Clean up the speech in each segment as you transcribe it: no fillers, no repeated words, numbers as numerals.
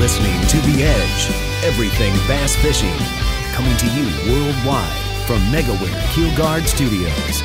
listening to The Edge, everything bass fishing, coming to you worldwide from Megaware KeelGuard Studios.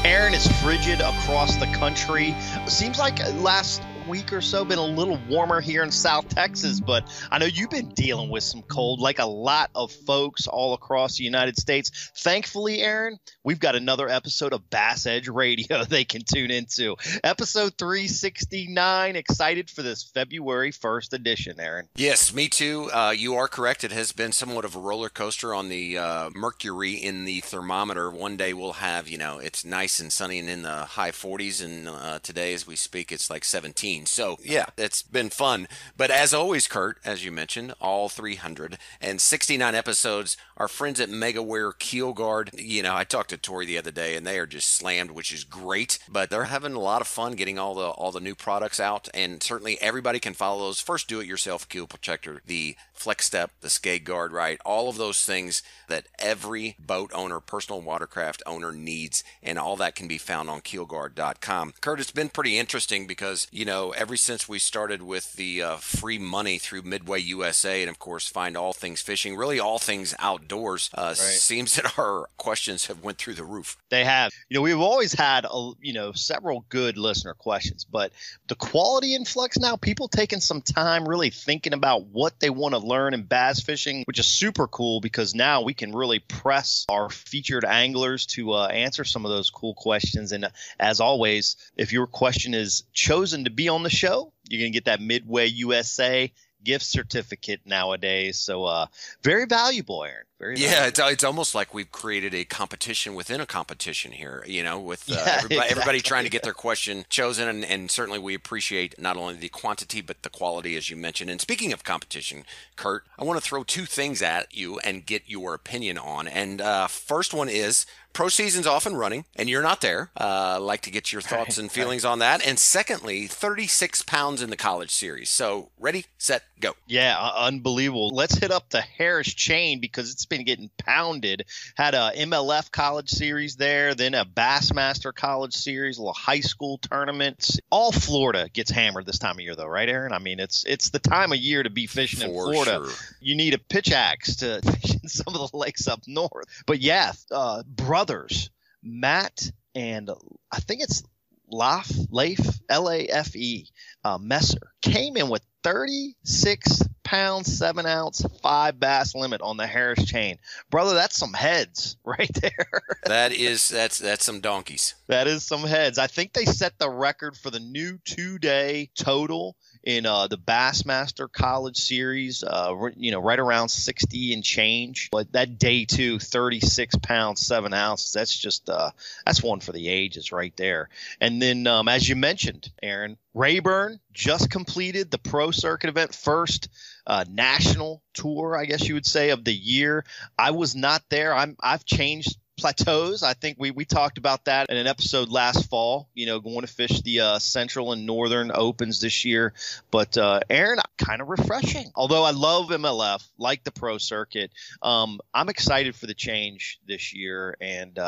Aaron, is frigid across the country. Seems like last week or so been a little warmer here in South Texas, but I know you've been dealing with some cold like a lot of folks all across the United States. Thankfully, Aaron, we've got another episode of BassEdge Radio they can tune into. Episode 369. Excited for this February 1st edition, Aaron. Yes, me too. You are correct. It has been somewhat of a roller coaster on the mercury in the thermometer. One day we'll have, it's nice and sunny and in the high 40s, and today as we speak it's like 17. So, yeah, it's been fun. But as always, Kurt, as you mentioned, all 369 episodes, our friends at Megaware KeelGuard, I talked to Tori the other day, and they are just slammed, which is great. But they're having a lot of fun getting all the new products out, and certainly everybody can follow those. First, do-it-yourself keel protector, the Flex Step, the Skate Guard, right? All of those things that every boat owner, personal watercraft owner needs, and all that can be found on KeelGuard.com. Kurt, it's been pretty interesting because, ever since we started with the free money through Midway USA, and of course find all things fishing, really all things outdoors, right. Seems that our questions have went through the roof. They have. We've always had several good listener questions, but the quality influx now, people taking some time really thinking about what they want to learn in bass fishing, which is super cool because now we can really press our featured anglers to answer some of those cool questions. And as always, if your question is chosen to be on the show, you're going to get that Midway USA gift certificate nowadays. So very valuable, Aaron. Very valuable. Yeah, it's almost like we've created a competition within a competition here, with everybody trying to get their question chosen. And certainly we appreciate not only the quantity, but the quality, as you mentioned. And speaking of competition, Kurt, I want to throw two things at you and get your opinion on. And first one is, pro season's off and running, and you're not there. Like to get your thoughts and feelings on that. And secondly, 36 pounds in the college series. So ready, set, go. Yeah, unbelievable. Let's hit up the Harris chain because it's been getting pounded. Had a MLF college series there, then a Bassmaster college series, a little high school tournaments. All Florida gets hammered this time of year, though, right, Aaron? I mean, it's the time of year to be fishing in Florida. Sure. You need a pitch axe to fish in some of the lakes up north. But yeah, brothers Matt and I think it's Lafe, L-A-F-E, Messer, came in with 36 pounds, 7 ounce, 5 bass limit on the Harris chain. Brother, that's some heads right there. That's some donkeys. That is some heads. I think they set the record for the new 2-day total in the Bassmaster College Series, right around 60 and change. But that day two, 36 pounds, 7 ounces, that's just that's one for the ages right there. And then, as you mentioned, Aaron, Rayburn just completed the Pro Circuit event, first national tour, I guess you would say, of the year. I was not there. I've changed plateaus. I think we talked about that in an episode last fall, going to fish the Central and Northern Opens this year. But Aaron, kind of refreshing. Although I love MLF, like the Pro Circuit, I'm excited for the change this year. And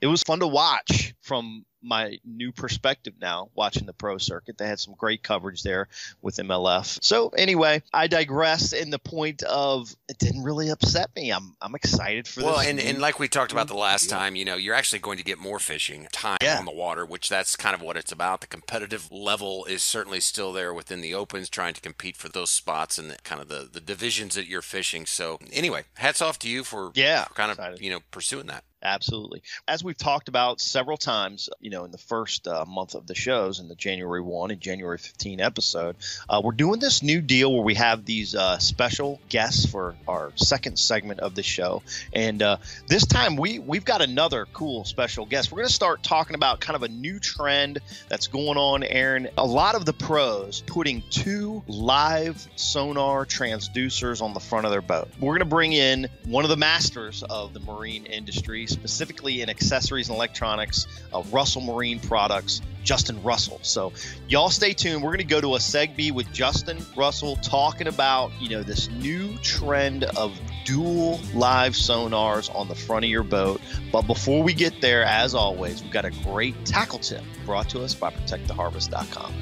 it was fun to watch from my new perspective now, watching the Pro Circuit. They had some great coverage there with MLF. So anyway, I digress in the point of it didn't really upset me. I'm excited for this. Well, and like we talked about the last time, you're actually going to get more fishing time on the water, which that's kind of what it's about. The competitive level is certainly still there within the Opens, trying to compete for those spots and kind of the divisions that you're fishing. So anyway, hats off to you for kind of, pursuing that. Absolutely. As we've talked about several times, in the first month of the shows, in the January 1 and January 15 episode, we're doing this new deal where we have these special guests for our second segment of the show. And this time we've got another cool special guest. We're going to start talking about kind of a new trend that's going on, Aaron. A lot of the pros putting 2 live sonar transducers on the front of their boat. We're going to bring in one of the masters of the marine industry, specifically in accessories and electronics, Russell Marine Products, Justin Russell. So y'all stay tuned. We're going to go to a seg with Justin Russell talking about, this new trend of dual live sonars on the front of your boat. But before we get there, as always, we've got a great tackle tip brought to us by ProtectTheHarvest.com.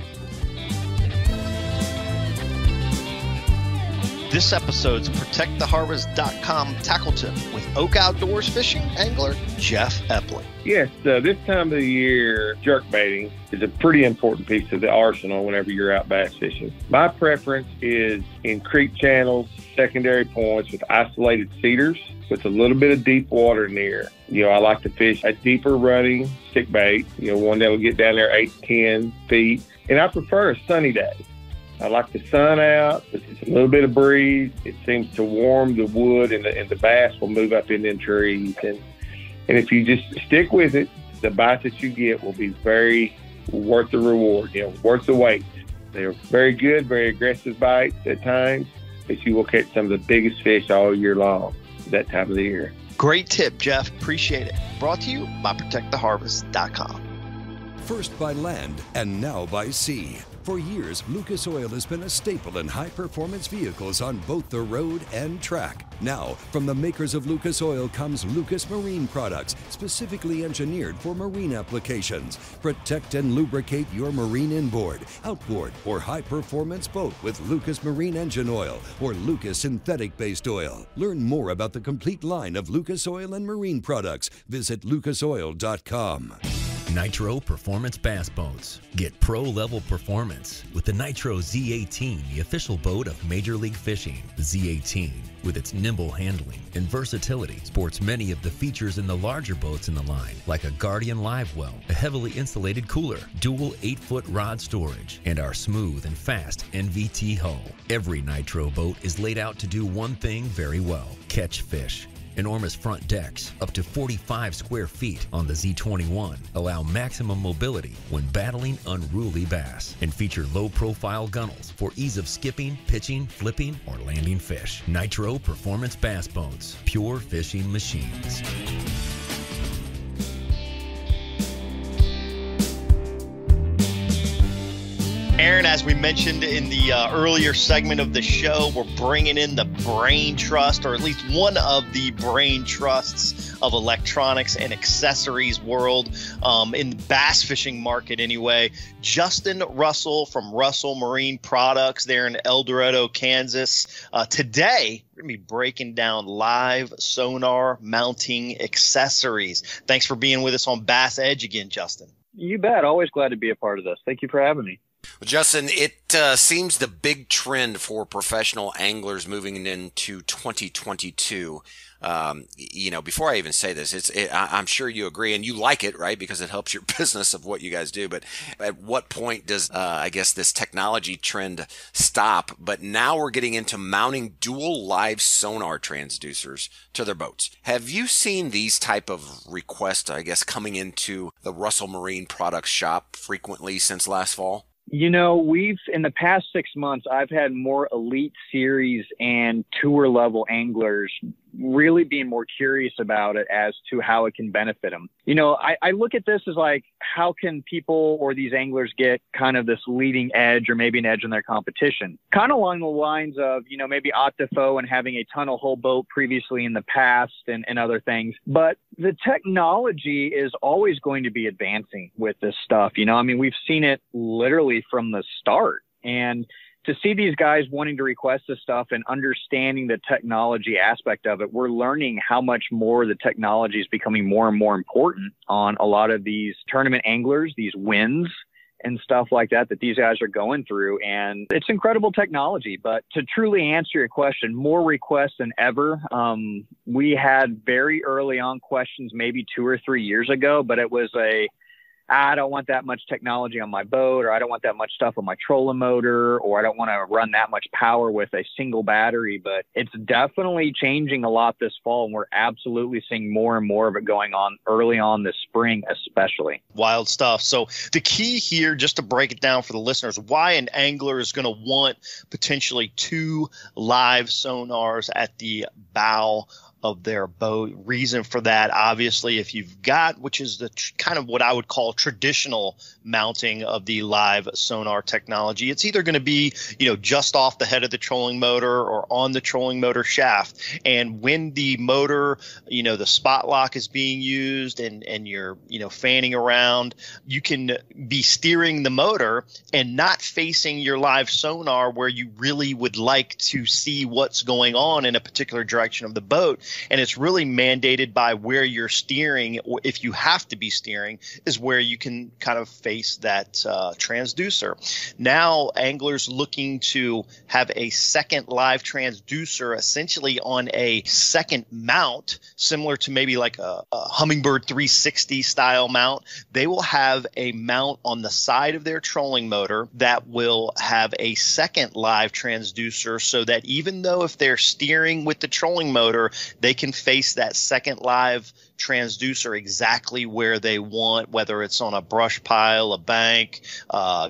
this episode's ProtectTheHarvest.com tackle tip with Oak Outdoors fishing angler Jeff Epling. Yes, this time of the year, jerk baiting is a pretty important piece of the arsenal whenever you're out bass fishing. My preference is in creek channels, secondary points with isolated cedars with a little bit of deep water near. I like to fish a deeper running stick bait, one that will get down there 8-10 feet. And I prefer a sunny day. I like the sun out. It's a little bit of breeze. It seems to warm the wood, and the bass will move up in them trees. And if you just stick with it, the bites that you get will be very worth the reward, worth the wait. They're very good, very aggressive bites at times, but you will catch some of the biggest fish all year long that time of the year. Great tip, Jeff. Appreciate it. Brought to you by ProtectTheHarvest.com. First by land and now by sea. For years, Lucas Oil has been a staple in high-performance vehicles on both the road and track. Now, from the makers of Lucas Oil comes Lucas Marine products, specifically engineered for marine applications. Protect and lubricate your marine inboard, outboard, or high-performance boat with Lucas Marine Engine Oil or Lucas Synthetic-Based Oil. Learn more about the complete line of Lucas Oil and marine products. Visit lucasoil.com. Nitro Performance Bass Boats. Get pro-level performance with the Nitro Z18, the official boat of Major League Fishing. The Z18, with its nimble handling and versatility, sports many of the features in the larger boats in the line, like a Guardian Live Well, a heavily insulated cooler, dual 8-foot rod storage, and our smooth and fast NVT hull. Every Nitro boat is laid out to do one thing very well: catch fish. Enormous front decks, up to 45 square feet on the Z21, allow maximum mobility when battling unruly bass, and feature low-profile gunnels for ease of skipping, pitching, flipping, or landing fish. Nitro Performance Bass Boats, pure fishing machines. Aaron, as we mentioned in the earlier segment of the show, we're bringing in the brain trust, or at least one of the brain trusts of electronics and accessories world, in the bass fishing market anyway. Justin Russell from Russell Marine Products there in El Dorado, Kansas. Today, we're going to be breaking down live sonar mounting accessories. Thanks for being with us on BassEdge again, Justin. You bet. Always glad to be a part of this. Thank you for having me. Well, Justin, it seems the big trend for professional anglers moving into 2022. Before I even say this, I'm sure you agree and you like it, right? Because it helps your business of what you guys do. But at what point does, this technology trend stop? But now we're getting into mounting dual live sonar transducers to their boats. Have you seen these type of requests, coming into the Russell Marine Products shop frequently since last fall? We've, in the past 6 months, I've had more elite series and tour level anglers really being more curious about it as to how it can benefit them. I look at this as like, how can people or these anglers get kind of this leading edge or maybe an edge in their competition? Kind of along the lines of, maybe Octafo and having a tunnel hole boat previously in the past and other things. But the technology is always going to be advancing with this stuff. We've seen it literally from the start. And to see these guys wanting to request this stuff and understanding the technology aspect of it, we're learning how much more the technology is becoming more and more important on a lot of these tournament anglers, these wins and stuff like that these guys are going through. And it's incredible technology. But to truly answer your question, more requests than ever. We had very early on questions maybe 2 or 3 years ago, but it was I don't want that much technology on my boat, or I don't want that much stuff on my trolling motor, or I don't want to run that much power with a single battery. But it's definitely changing a lot this fall, and we're absolutely seeing more and more of it going on early on this spring, especially. Wild stuff. So the key here, just to break it down for the listeners, why an angler is going to want potentially 2 live sonars at the bow of their boat. Reason for that, obviously, if you've got, which is the kind of what I would call traditional mounting of the live sonar technology, it's either going to be, just off the head of the trolling motor or on the trolling motor shaft. And when the motor, the spot lock is being used and you're, fanning around, you can be steering the motor and not facing your live sonar where you really would like to see what's going on in a particular direction of the boat. And it's really mandated by where you're steering, or if you have to be steering, is where you can kind of face that transducer. Now, anglers looking to have a second live transducer essentially on a second mount, similar to maybe like a Humminbird 360 style mount. They will have a mount on the side of their trolling motor that will have a second live transducer, so that even though if they're steering with the trolling motor, they can face that second live transducer exactly where they want, whether it's on a brush pile, a bank,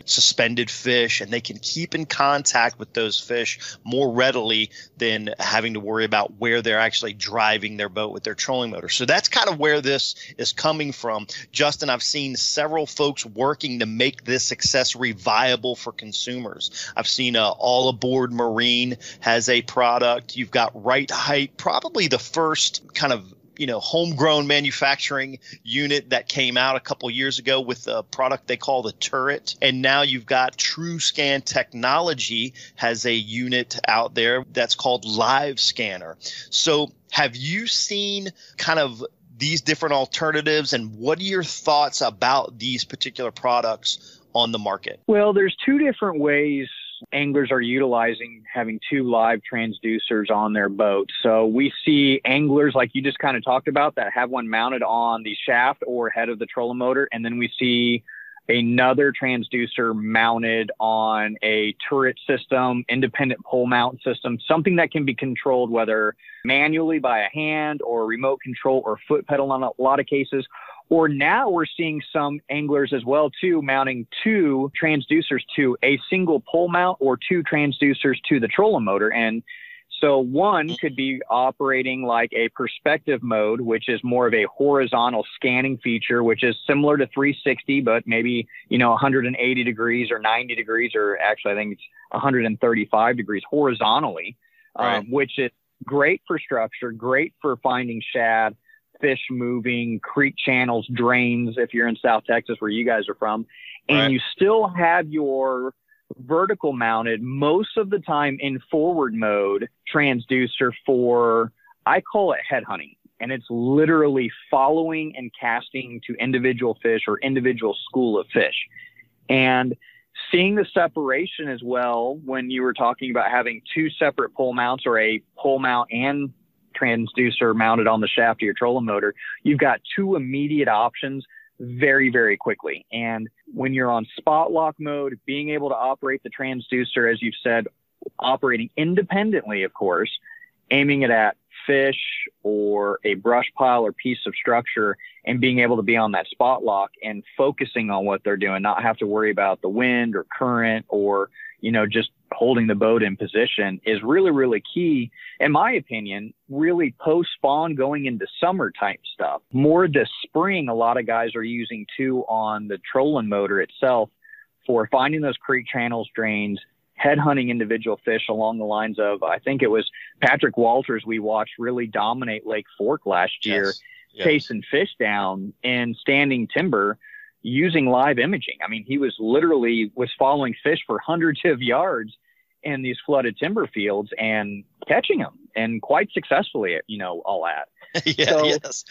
suspended fish, and they can keep in contact with those fish more readily than having to worry about where they're actually driving their boat with their trolling motor. So that's kind of where this is coming from. Justin, I've seen several folks working to make this accessory viable for consumers. I've seen All Aboard Marine has a product. You've got Right Height, probably the first kind of homegrown manufacturing unit that came out a couple years ago with a product they call the Turret. And now you've got TrueScan Technology has a unit out there that's called Live Scanner. So have you seen kind of these different alternatives, and what are your thoughts about these particular products on the market? Well, there's two different ways anglers are utilizing having two live transducers on their boat. So we see anglers, like you just kind of talked about, that have one mounted on the shaft or head of the trolling motor. And then we see another transducer mounted on a turret system, independent pole mount system, something that can be controlled whether manually by a hand or remote control or foot pedal on a lot of cases. Or now we're seeing some anglers as well, too, mounting two transducers to a single pole mount or two transducers to the trolling motor. And so one could be operating like a perspective mode, which is more of a horizontal scanning feature, which is similar to 360, but maybe, 180 degrees or 90 degrees, or actually I think it's 135 degrees horizontally, right. Which is great for structure, great for finding shad, fish moving, creek channels, drains, if you're in South Texas where you guys are from, and right. You still have your vertical mounted, most of the time in forward mode, transducer for, I call it head hunting. And it's literally following and casting to individual fish or individual school of fish. And seeing the separation as well, when you were talking about having two separate pole mounts or a pole mount and transducer mounted on the shaft of your trolling motor, you've got two immediate options very, very quickly. And when you're on spot lock mode, being able to operate the transducer, as you've said, operating independently, of course, aiming it at fish or a brush pile or piece of structure, and being able to be on that spot lock and focusing on what they're doing, not have to worry about the wind or current or, just holding the boat in position, is really, really key, in my opinion, really post-spawn going into summer type stuff. More this spring, a lot of guys are using too on the trolling motor itself for finding those creek channels, drains, head hunting individual fish along the lines of, I think it was Patrick Walters we watched really dominate Lake Fork last year, chasing fish down in standing timber using live imaging. I mean, he was following fish for hundreds of yards in these flooded timber fields and catching them, and quite successfully, all at. Yes.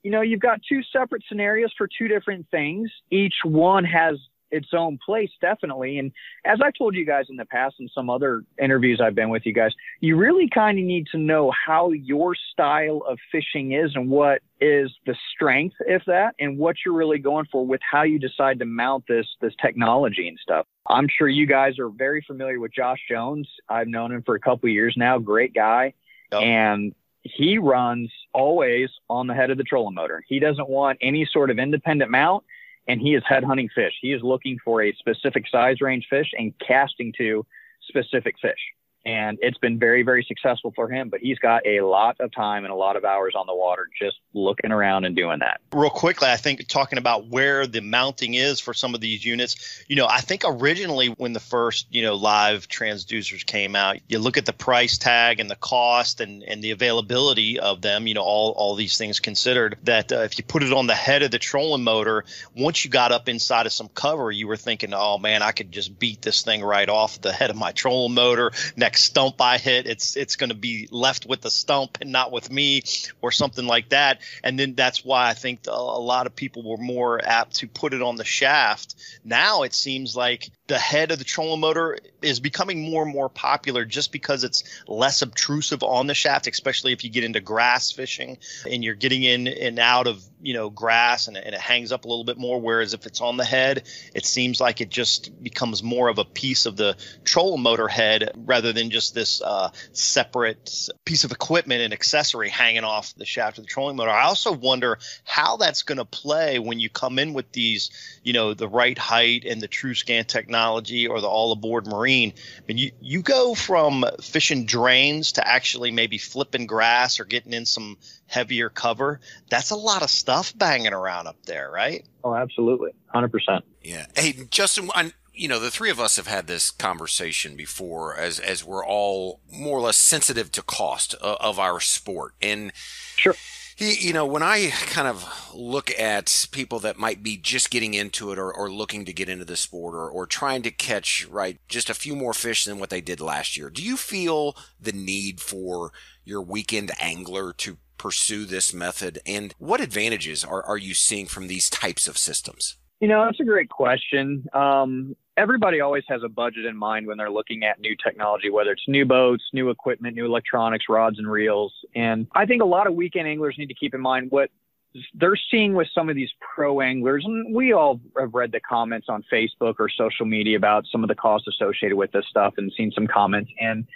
You've got two separate scenarios for two different things. Each one has its own place, definitely. And as I've told you guys in the past in some other interviews I've been with you guys, you really kind of need to know how your style of fishing is and what is the strength, if that, and what you're really going for with how you decide to mount this technology and stuff. I'm sure you guys are very familiar with Josh Jones. I've known him for a couple of years now. Great guy. Yep. And he runs always on the head of the trolling motor. He doesn't want any sort of independent mount. And he is head hunting fish. He is looking for a specific size range fish and casting to specific fish. And it's been very, very successful for him, but he's got a lot of time and a lot of hours on the water just looking around and doing that. Real quickly, I think talking about where the mounting is for some of these units, I think originally when the first, live transducers came out, you look at the price tag and the cost and the availability of them, all these things considered, that if you put it on the head of the trolling motor, once you got up inside of some cover, you were thinking, oh man, I could just beat this thing right off the head of my trolling motor. Next stump I hit, it's going to be left with the stump and not with me, or something like that. And then that's why I think a lot of people were more apt to put it on the shaft. Now it seems like the head of the trolling motor is becoming more and more popular just because it's less obtrusive on the shaft, especially if you get into grass fishing and you're getting in and out of grass and it hangs up a little bit more. Whereas if it's on the head, it seems like it just becomes more of a piece of the trolling motor head rather than just this separate piece of equipment and accessory hanging off the shaft of the trolling motor. I also wonder how that's going to play when you come in with these, the right height and the true scan technology or the all aboard marine. I mean, you go from fishing drains to actually maybe flipping grass or getting in some heavier cover. That's a lot of stuff banging around up there, right? Oh, absolutely. 100%. Yeah. Hey, Justin, the three of us have had this conversation before as we're all more or less sensitive to cost of our sport. And sure. When I kind of look at people that might be just getting into it or looking to get into the sport or trying to catch, just a few more fish than what they did last year, do you feel the need for your weekend angler to pursue this method? And what advantages are you seeing from these types of systems? That's a great question. Everybody always has a budget in mind when they're looking at new technology, whether it's new boats, new equipment, new electronics, rods and reels. And I think a lot of weekend anglers need to keep in mind what they're seeing with some of these pro anglers. And we all have read the comments on Facebook or social media about some of the costs associated with this stuff and seen some comments. And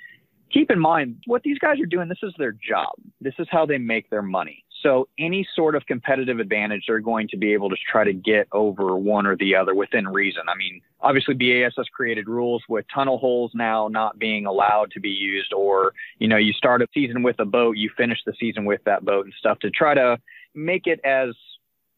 keep in mind what these guys are doing. This is their job. This is how they make their money. So any sort of competitive advantage they're going to be able to try to get over one or the other within reason. I mean, obviously BAS has created rules with tunnel holes now not being allowed to be used, or, you start a season with a boat, you finish the season with that boat and stuff to try to make it as,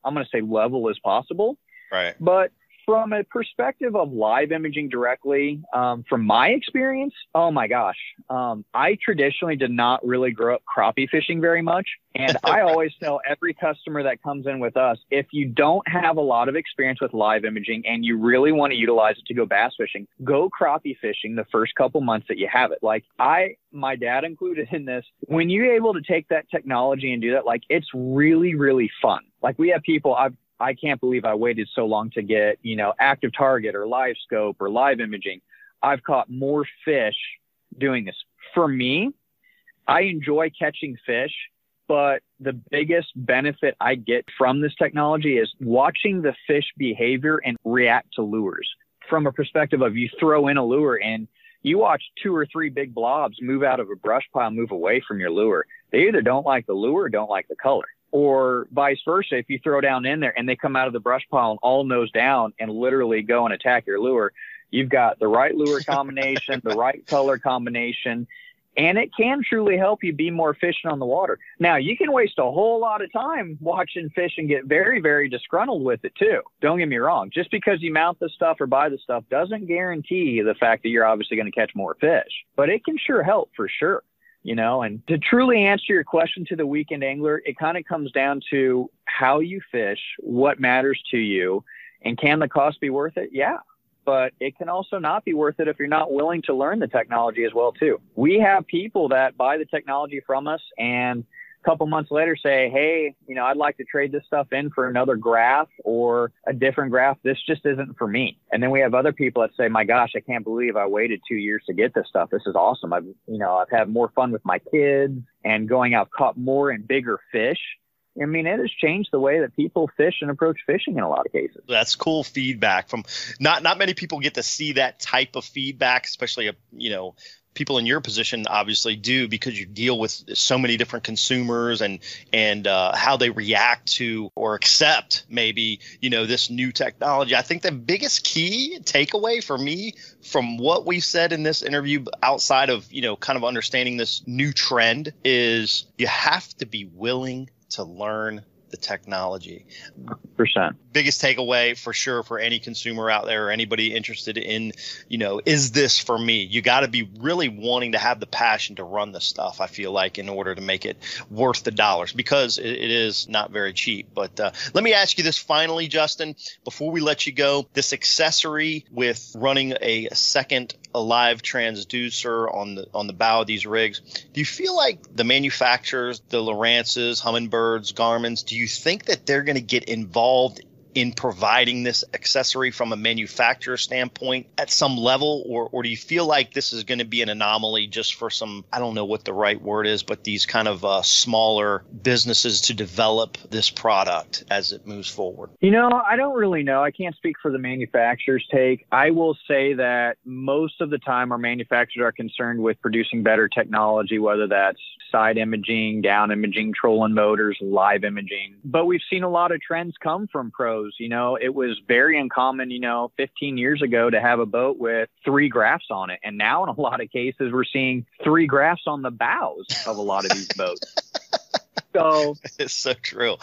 I'm going to say, level as possible. Right. But from a perspective of live imaging directly, from my experience, oh my gosh, I traditionally did not really grow up crappie fishing very much. And I always tell every customer that comes in with us, if you don't have a lot of experience with live imaging and you really want to utilize it to go bass fishing, go crappie fishing the first couple months that you have it. Like my dad included in this, when you're able to take that technology and do that, it's really, really fun. Like we have people, I can't believe I waited so long to get, active target or live scope or live imaging. I've caught more fish doing this. For me, I enjoy catching fish, but the biggest benefit I get from this technology is watching the fish behavior and react to lures. From a perspective of you throw in a lure and you watch 2 or 3 big blobs move out of a brush pile, move away from your lure. They either don't like the lure or don't like the color. Or vice versa, if you throw down in there and they come out of the brush pile and all nose down and literally go and attack your lure, you've got the right lure combination, the right color combination, and it can truly help you be more efficient on the water. Now, you can waste a whole lot of time watching fish and get very, very disgruntled with it too. Don't get me wrong. Just because you mount the stuff or buy the stuff doesn't guarantee the fact that you're obviously going to catch more fish, but it can sure help for sure. And to truly answer your question to the weekend angler, it kind of comes down to how you fish, what matters to you, and can the cost be worth it? Yeah, but it can also not be worth it if you're not willing to learn the technology as well too. We have people that buy the technology from us and a couple months later say, hey, I'd like to trade this stuff in for another graph or a different graph. This just isn't for me. And then we have other people that say, my gosh, I can't believe I waited 2 years to get this stuff. This is awesome. I've had more fun with my kids and going out, caught more and bigger fish. I mean, it has changed the way that people fish and approach fishing in a lot of cases. That's cool feedback from not many people get to see that type of feedback, especially, people in your position obviously do, because you deal with so many different consumers and how they react to or accept maybe, this new technology. I think the biggest key takeaway for me from what we said in this interview, outside of, kind of understanding this new trend, is you have to be willing to learn the technology. 100%. Biggest takeaway for sure for any consumer out there or anybody interested in, is this for me? You got to be really wanting to have the passion to run the stuff, I feel like, in order to make it worth the dollars, because it is not very cheap. But let me ask you this finally, Justin, before we let you go. This accessory with running a second live transducer on the bow of these rigs, do you feel like the manufacturers, the Lowrances, Humminbirds, Garmins, do you think that they're going to get involved in providing this accessory from a manufacturer standpoint at some level, or do you feel like this is going to be an anomaly just for some, I don't know what the right word is, but these kind of smaller businesses to develop this product as it moves forward? I don't really know. I can't speak for the manufacturer's take. I will say that most of the time our manufacturers are concerned with producing better technology, whether that's side imaging, down imaging, trolling motors, live imaging. But we've seen a lot of trends come from pros. It was very uncommon, 15 years ago to have a boat with 3 graphs on it. And now in a lot of cases, we're seeing 3 graphs on the bows of a lot of these boats. So it's so true.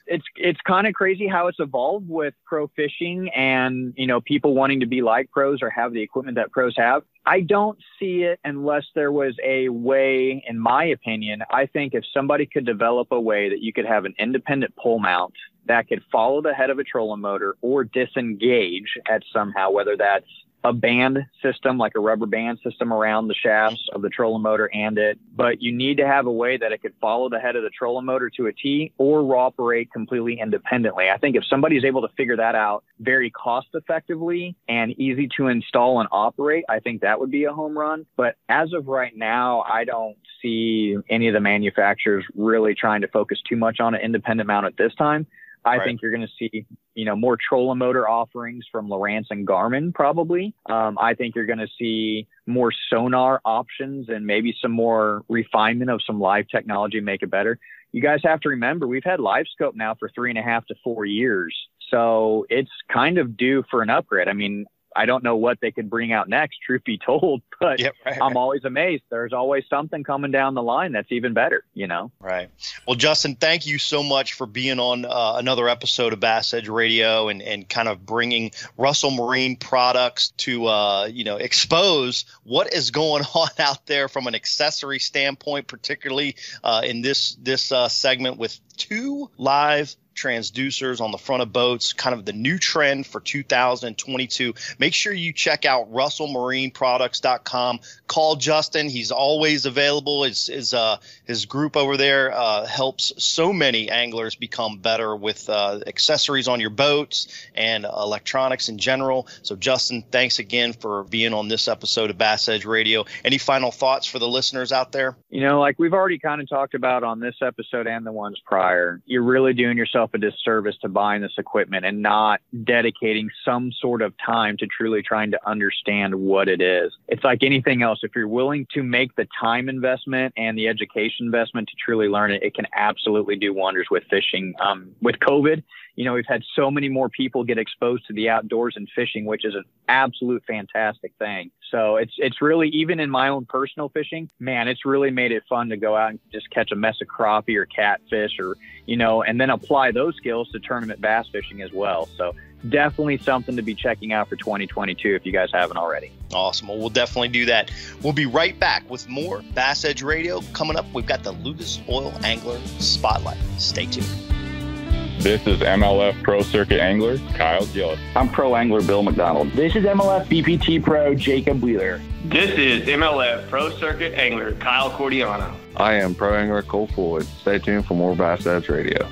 It's kind of crazy how it's evolved with pro fishing and, people wanting to be like pros or have the equipment that pros have. I don't see it unless there was a way, in my opinion. I think if somebody could develop a way that you could have an independent pole mount that could follow the head of a trolling motor or disengage at somehow, whether that's a band system, like a rubber band system around the shafts of the trolling motor and it, but you need to have a way that it could follow the head of the trolling motor to a T or operate completely independently. I think if somebody's able to figure that out very cost effectively and easy to install and operate, I think that would be a home run. But as of right now, I don't see any of the manufacturers really trying to focus too much on an independent mount at this time. I think you're going to see, more trolling motor offerings from Lowrance and Garmin, probably. I think you're going to see more sonar options and maybe some more refinement of some live technology, make it better. You guys have to remember, we've had live scope now for 3.5 to 4 years. So it's kind of due for an upgrade. I mean, I don't know what they could bring out next, truth be told, but I'm always amazed. There's always something coming down the line that's even better, Right. Well, Justin, thank you so much for being on another episode of BassEdge Radio and kind of bringing Russell Marine products to, expose what is going on out there from an accessory standpoint, particularly in this segment with 2 live transducers on the front of boats, kind of the new trend for 2022. Make sure you check out russellmarineproducts.com. Call Justin. He's always available. His group over there helps so many anglers become better with accessories on your boats and electronics in general. So Justin, thanks again for being on this episode of BassEdge Radio. Any final thoughts for the listeners out there? Like we've already kind of talked about on this episode and the ones prior, you're really doing yourself a disservice to buying this equipment and not dedicating some sort of time to truly trying to understand what it is. It's like anything else. If you're willing to make the time investment and the education investment to truly learn it, it can absolutely do wonders with fishing. With COVID, we've had so many more people get exposed to the outdoors and fishing, which is an absolute fantastic thing. So it's really, even in my own personal fishing, man, it's really made it fun to go out and just catch a mess of crappie or catfish or, and then apply those skills to tournament bass fishing as well. So definitely something to be checking out for 2022 if you guys haven't already. Awesome. Well, we'll definitely do that. We'll be right back with more BassEdge Radio. Coming up, we've got the Lucas Oil Angler Spotlight. Stay tuned. This is MLF Pro Circuit Angler, Kyle Gillis. I'm Pro Angler Bill McDonald. This is MLF BPT Pro Jacob Wheeler. This is MLF Pro Circuit Angler Kyle Cordiano. I am Pro Angler Cole Floyd. Stay tuned for more BassEdge Radio.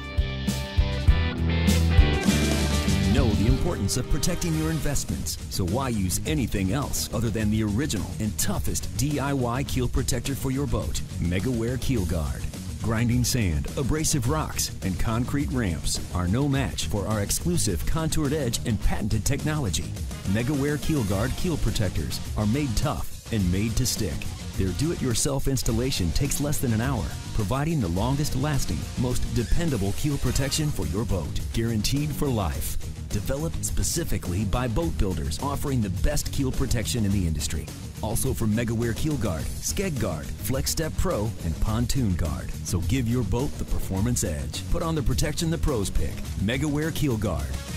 Know the importance of protecting your investments, so why use anything else other than the original and toughest DIY keel protector for your boat, Megaware KeelGuard. Grinding sand, abrasive rocks, and concrete ramps are no match for our exclusive contoured edge and patented technology. Megaware KeelGuard keel protectors are made tough and made to stick. Their do-it-yourself installation takes less than an hour, providing the longest-lasting, most dependable keel protection for your boat, guaranteed for life. Developed specifically by boat builders offering the best keel protection in the industry. Also from Megaware KeelGuard, Skeg Guard, Flex Step Pro, and Pontoon Guard. So give your boat the performance edge. Put on the protection the pros pick. Megaware KeelGuard.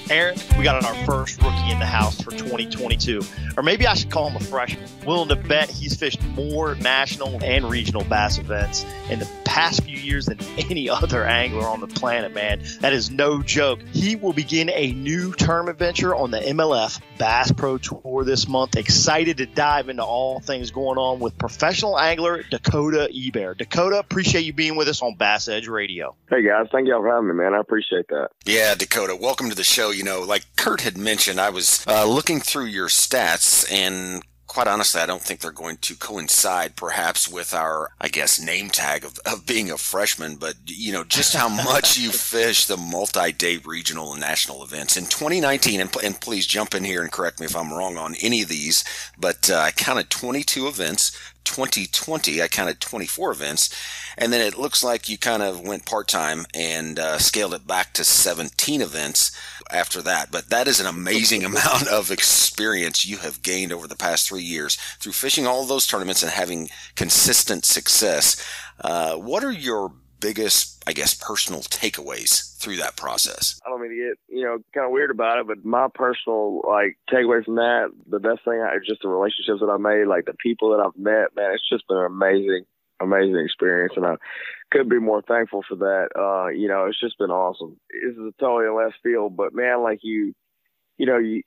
Aaron, we got our first rookie in the house for 2022. Or maybe I should call him a freshman. Willing to bet he's fished more national and regional bass events in the past few years than any other angler on the planet, man. That is no joke. He will begin a new tournament venture on the MLF Bass Pro Tour this month. Excited to dive into all things going on with professional angler Dakota Ebare. Dakota, appreciate you being with us on BassEdge Radio. Hey, guys. Thank y'all for having me, man. I appreciate that. Yeah, Dakota, welcome to the show. You know, like Kurt had mentioned, I was looking through your stats, and quite honestly, I don't think they're going to coincide perhaps with our, I guess, name tag of being a freshman, but, you know, just how much you fish the multi-day regional and national events. In 2019, and please jump in here and correct me if I'm wrong on any of these, but I counted 22 events. 2020, I counted 24 events, and then it looks like you kind of went part-time and scaled it back to 17 events after that. But that is an amazing amount of experience you have gained over the past 3 years through fishing all of those tournaments and having consistent success. What are your biggest, I guess, personal takeaways through that process? I don't mean to get, kind of weird about it, but my personal, takeaway from that, the best thing is just the relationships that I made, the people that I've met, man, it's just been an amazing experience, and I couldn't be more thankful for that. It's just been awesome. This is a totally left field, but man, you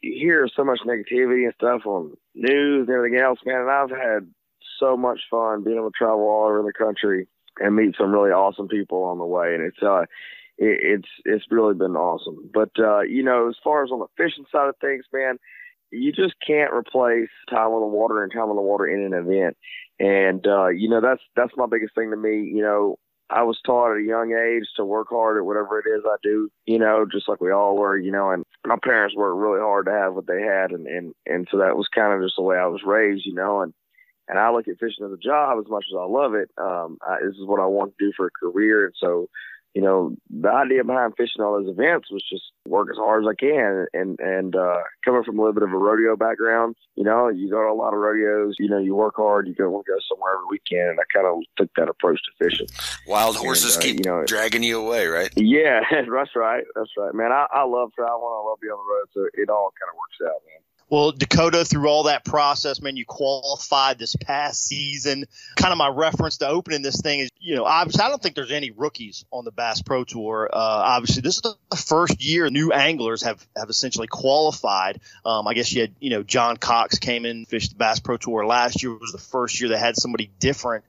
hear so much negativity and stuff on news and everything else, man, and I've had so much fun being able to travel all over the country and meet some really awesome people on the way, and it's really been awesome. But as far as on the fishing side of things, man, you just can't replace time on the water and time on the water in an event. And that's my biggest thing to me. I was taught at a young age to work hard at whatever it is I do, just like we all were, and my parents worked really hard to have what they had, and so that was kind of just the way I was raised, and I look at fishing as a job as much as I love it. This is what I want to do for a career. And so, the idea behind fishing all those events was just work as hard as I can. And coming from a little bit of a rodeo background, you go to a lot of rodeos, you work hard, you want to go somewhere every weekend. And I kind of took that approach to fishing. Wild horses keep dragging you away, right? Yeah, that's right. That's right, man. I love traveling. I love being on the road. So it all kind of works out, man. Well, Dakota, through all that process, man, you qualified this past season. Kind of my reference to opening this thing is, obviously I don't think there's any rookies on the Bass Pro Tour. Obviously, this is the first year new anglers have essentially qualified. I guess you had, John Cox came in and fished the Bass Pro Tour last year. It was the first year they had somebody different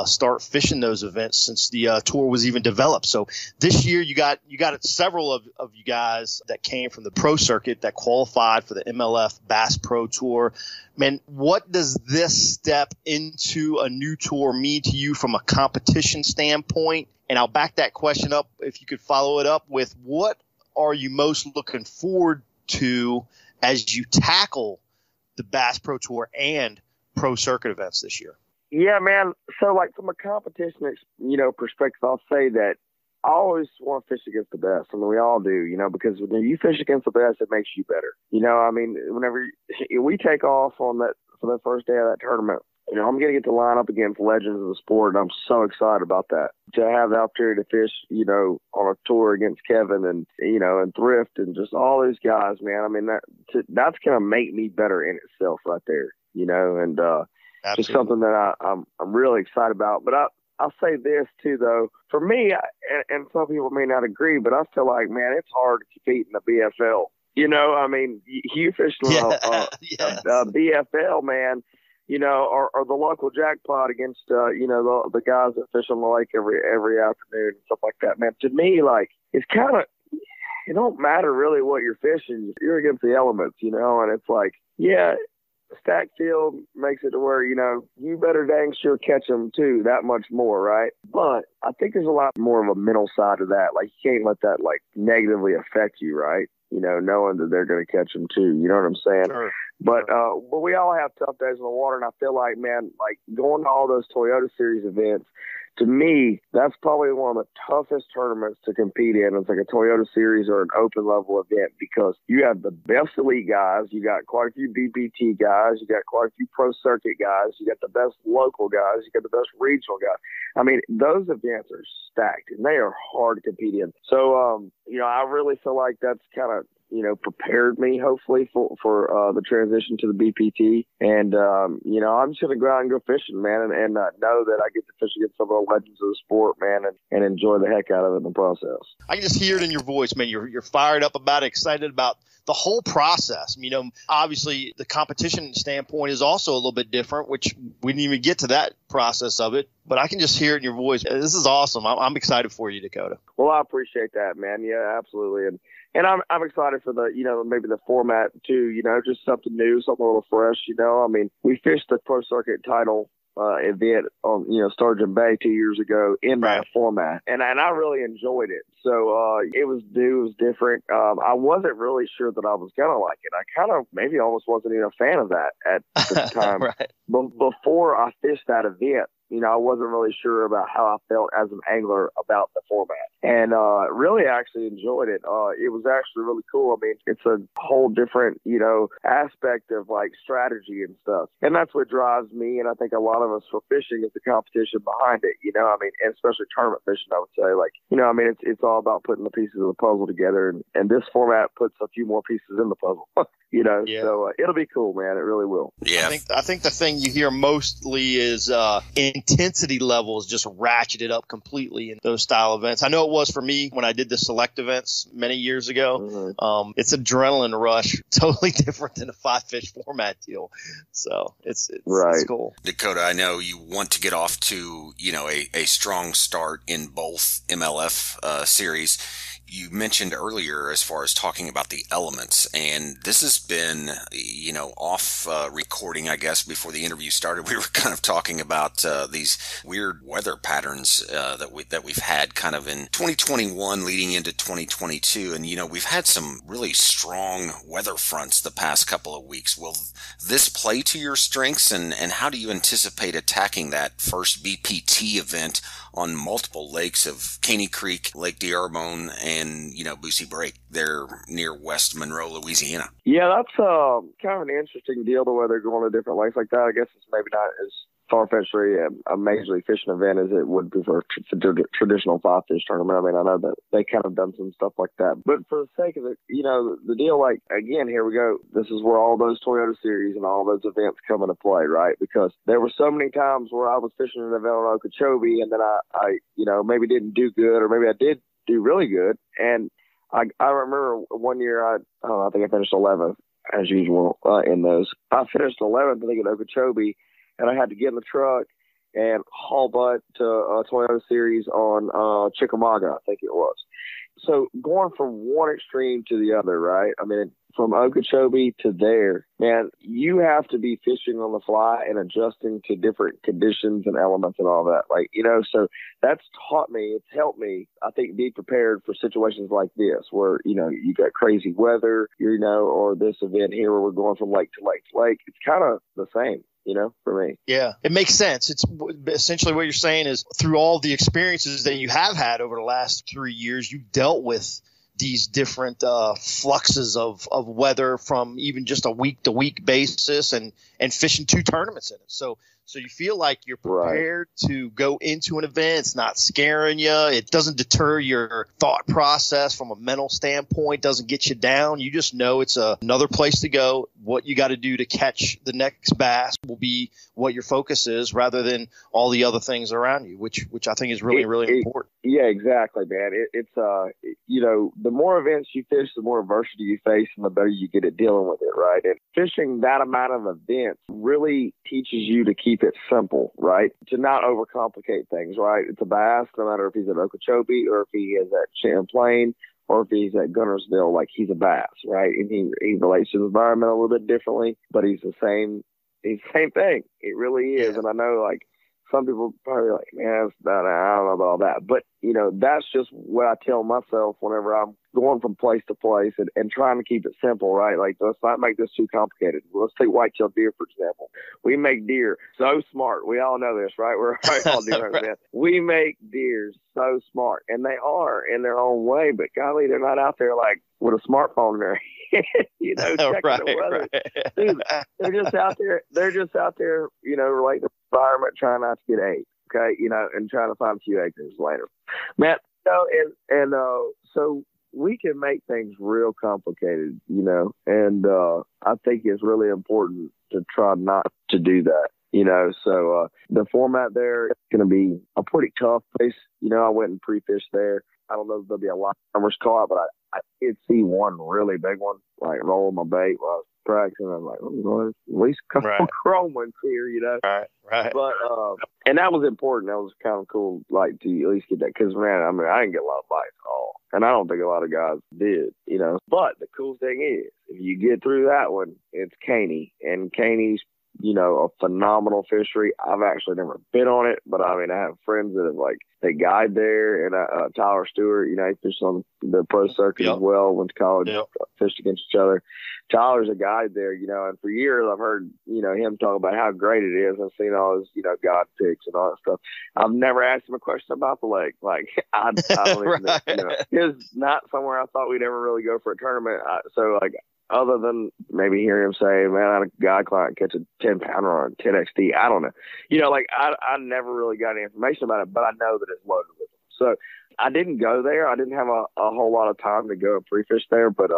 start fishing those events since the tour was even developed. So this year you got several of you guys that came from the pro circuit that qualified for the MLF Bass Pro Tour. Man, what does this step into a new tour mean to you from a competition standpoint? And I'll back that question up if you could follow it up with what are you most looking forward to as you tackle the Bass Pro Tour and pro circuit events this year? Yeah, man. So from a competition, perspective, I'll say that I always want to fish against the best. I mean, we all do, because when you fish against the best, it makes you better. Whenever we take off for that first day of that tournament, I'm going to get to line up against legends of the sport, and I'm so excited about that. To have the opportunity to fish, on a tour against Kevin and, and Thrift and just all those guys, man. I mean, that's going to make me better in itself right there, and just something that I'm really excited about. But I'll say this too, though. For me, and some people may not agree, but I feel like, man, it's hard to compete in the BFL. You fish a BFL, man. Or the local jackpot against the guys that fish on the lake every afternoon and stuff like that. Man, to me, it's kind of, it don't matter really what you're fishing. You're against the elements, and it's stack field makes it to where, you better dang sure catch them too, that much more, right? But I think there's a lot more of a mental side to that. Like, you can't let that, negatively affect you, right? Knowing that they're going to catch them too. You know what I'm saying? Sure. But we all have tough days in the water, and I feel like, man, going to all those Toyota Series events, to me, that's probably one of the toughest tournaments to compete in. It's like a Toyota Series or an open level event, because you have the best elite guys. You got quite a few BPT guys. You got quite a few pro circuit guys. You got the best local guys. You got the best regional guys. I mean, those events are stacked, and they are hard to compete in. So, I really feel like that's kind of, prepared me, hopefully, for the transition to the BPT. And, I'm just going to go out and go fishing, man, and know that I get to fish against some of the legends of the sport, man, and enjoy the heck out of it in the process. I can just hear it in your voice, man. You're fired up about it, excited about the whole process. Obviously, the competition standpoint is also a little bit different, which we didn't even get to that process of it. But I can just hear it in your voice. This is awesome. I'm excited for you, Dakota. Well, I appreciate that, man. Yeah, absolutely. And I'm excited for the, maybe the format too, just something new, something a little fresh, we fished the Pro Circuit title event on, Sturgeon Bay 2 years ago in that format. And I really enjoyed it. So it was new, it was different. I wasn't really sure that I was going to like it. I kind of maybe almost wasn't even a fan of that at the time. Right. But before I fished that event, I wasn't really sure about how I felt as an angler about the format. And really actually enjoyed it. It was actually really cool. I mean, it's a whole different, aspect of strategy and stuff. And that's what drives me, and I think a lot of us for fishing, is the competition behind it, and especially tournament fishing, I would say. It's all about putting the pieces of the puzzle together, and this format puts a few more pieces in the puzzle. Yeah. So it'll be cool, man. It really will. Yeah. I think the thing you hear mostly is intensity levels just ratcheted up completely in those style events. I know it was for me when I did the select events many years ago. Mm-hmm. It's adrenaline rush, totally different than a 5-fish format deal. So it's cool. Dakota, I know you want to get off to, a strong start in both MLF series. You mentioned earlier as far as talking about the elements, and this has been, off recording, I guess, before the interview started. We were kind of talking about these weird weather patterns that we've had kind of in 2021 leading into 2022. And, we've had some really strong weather fronts the past couple of weeks. Will this play to your strengths, and how do you anticipate attacking that first BPT event on multiple lakes of Caney Creek, Lake D'Arbonne, and Boosie Break there near West Monroe, Louisiana? Yeah, that's kind of an interesting deal, the way they're going to different lakes like that. I guess it's maybe not as far-fetched a major league fishing event as it would be for a traditional 5-fish tournament. I mean, I know that they kind of done some stuff like that. But for the sake of it, the deal, again, here we go. This is where all those Toyota Series and all those events come into play, right? Because there were so many times where I was fishing an event on Okeechobee, and then I maybe didn't do good, or maybe I did do really good. And I remember one year, I think I finished 11th as usual in those. I finished 11th, I think, at Okeechobee, and I had to get in the truck and haul butt to a Toyota Series on Chickamauga, I think it was. So going from one extreme to the other, right? I mean, from Okeechobee to there, man, you have to be fishing on the fly and adjusting to different conditions and elements and all that. So that's taught me, it's helped me, I think, be prepared for situations like this where, you got crazy weather, or this event here where we're going from lake to lake to lake. It's kind of the same. For me. Yeah, it makes sense. It's essentially what you're saying is through all the experiences that you have had over the last 3 years, you dealt with these different fluxes of weather from even just a week-to-week basis and fishing 2 tournaments in it. So you feel like you're prepared to go into an event. It's not scaring you. It doesn't deter your thought process from a mental standpoint, doesn't get you down. You just know it's another place to go. What you got to do to catch the next bass will be what your focus is rather than all the other things around you, which I think is really, really important. Yeah, exactly, man. It's the more events you fish, the more adversity you face, and the better you get at dealing with it, right? And fishing that amount of events really teaches you to keep it simple, right? To not overcomplicate things, right? It's a bass, no matter if he's at Okeechobee or if he is at Champlain or if he's at Gunnersville, like he's a bass, right? And he relates to the environment a little bit differently, but he's the same thing. It really is. And I know, like, some people probably like, man, I don't know about all that. But, you know, that's just what I tell myself whenever I'm going from place to place and trying to keep it simple, right? Like, let's not make this too complicated. Let's take whitetail deer, for example. We make deer so smart. We all know this, right? We're all deer hunters, man. We make deer so smart, and they are in their own way, but golly, they're not out there like with a smartphone in their hand, you know, checking the weather. Right. Dude, they're just out there, you know, relating to the environment, trying not to get ate, okay, you know, and trying to find a few acres later. Man, you know, so we can make things real complicated, you know, and I think it's really important to try not to do that, you know. So the format there is going to be a pretty tough place. You know, I went and pre-fished there. I don't know if there'll be a lot of numbers caught, but I did see one really big one, like rolling my bait while I was practicing. I was like, oh, at least a couple chrome ones here, you know. Right. But and that was important. That was kind of cool, like, to at least get that, because, man, I mean, I didn't get a lot of bites at all, and I don't think a lot of guys did, you know. But the cool thing is, if you get through that one, it's Caney, and Caney's, you know, a phenomenal fishery. I've actually never been on it, but I mean, I have friends that have, like, they guide there, and Tyler Stewart, you know, he fished on the pro circuit as well, went to college, fished against each other. Tyler's a guide there, you know, and for years I've heard, you know, him talk about how great it is. I've seen all his, you know, God pics and all that stuff. I've never asked him a question about the lake. Like, I don't even know, you know, it's not somewhere I thought we'd ever really go for a tournament. So, like, other than maybe hearing him say, man, I had a guy client catch a 10-pounder on a 10XD. I don't know. You know, like, I never really got any information about it, but I know that it's loaded with them. So I didn't go there. I didn't have a whole lot of time to go and pre-fish there, but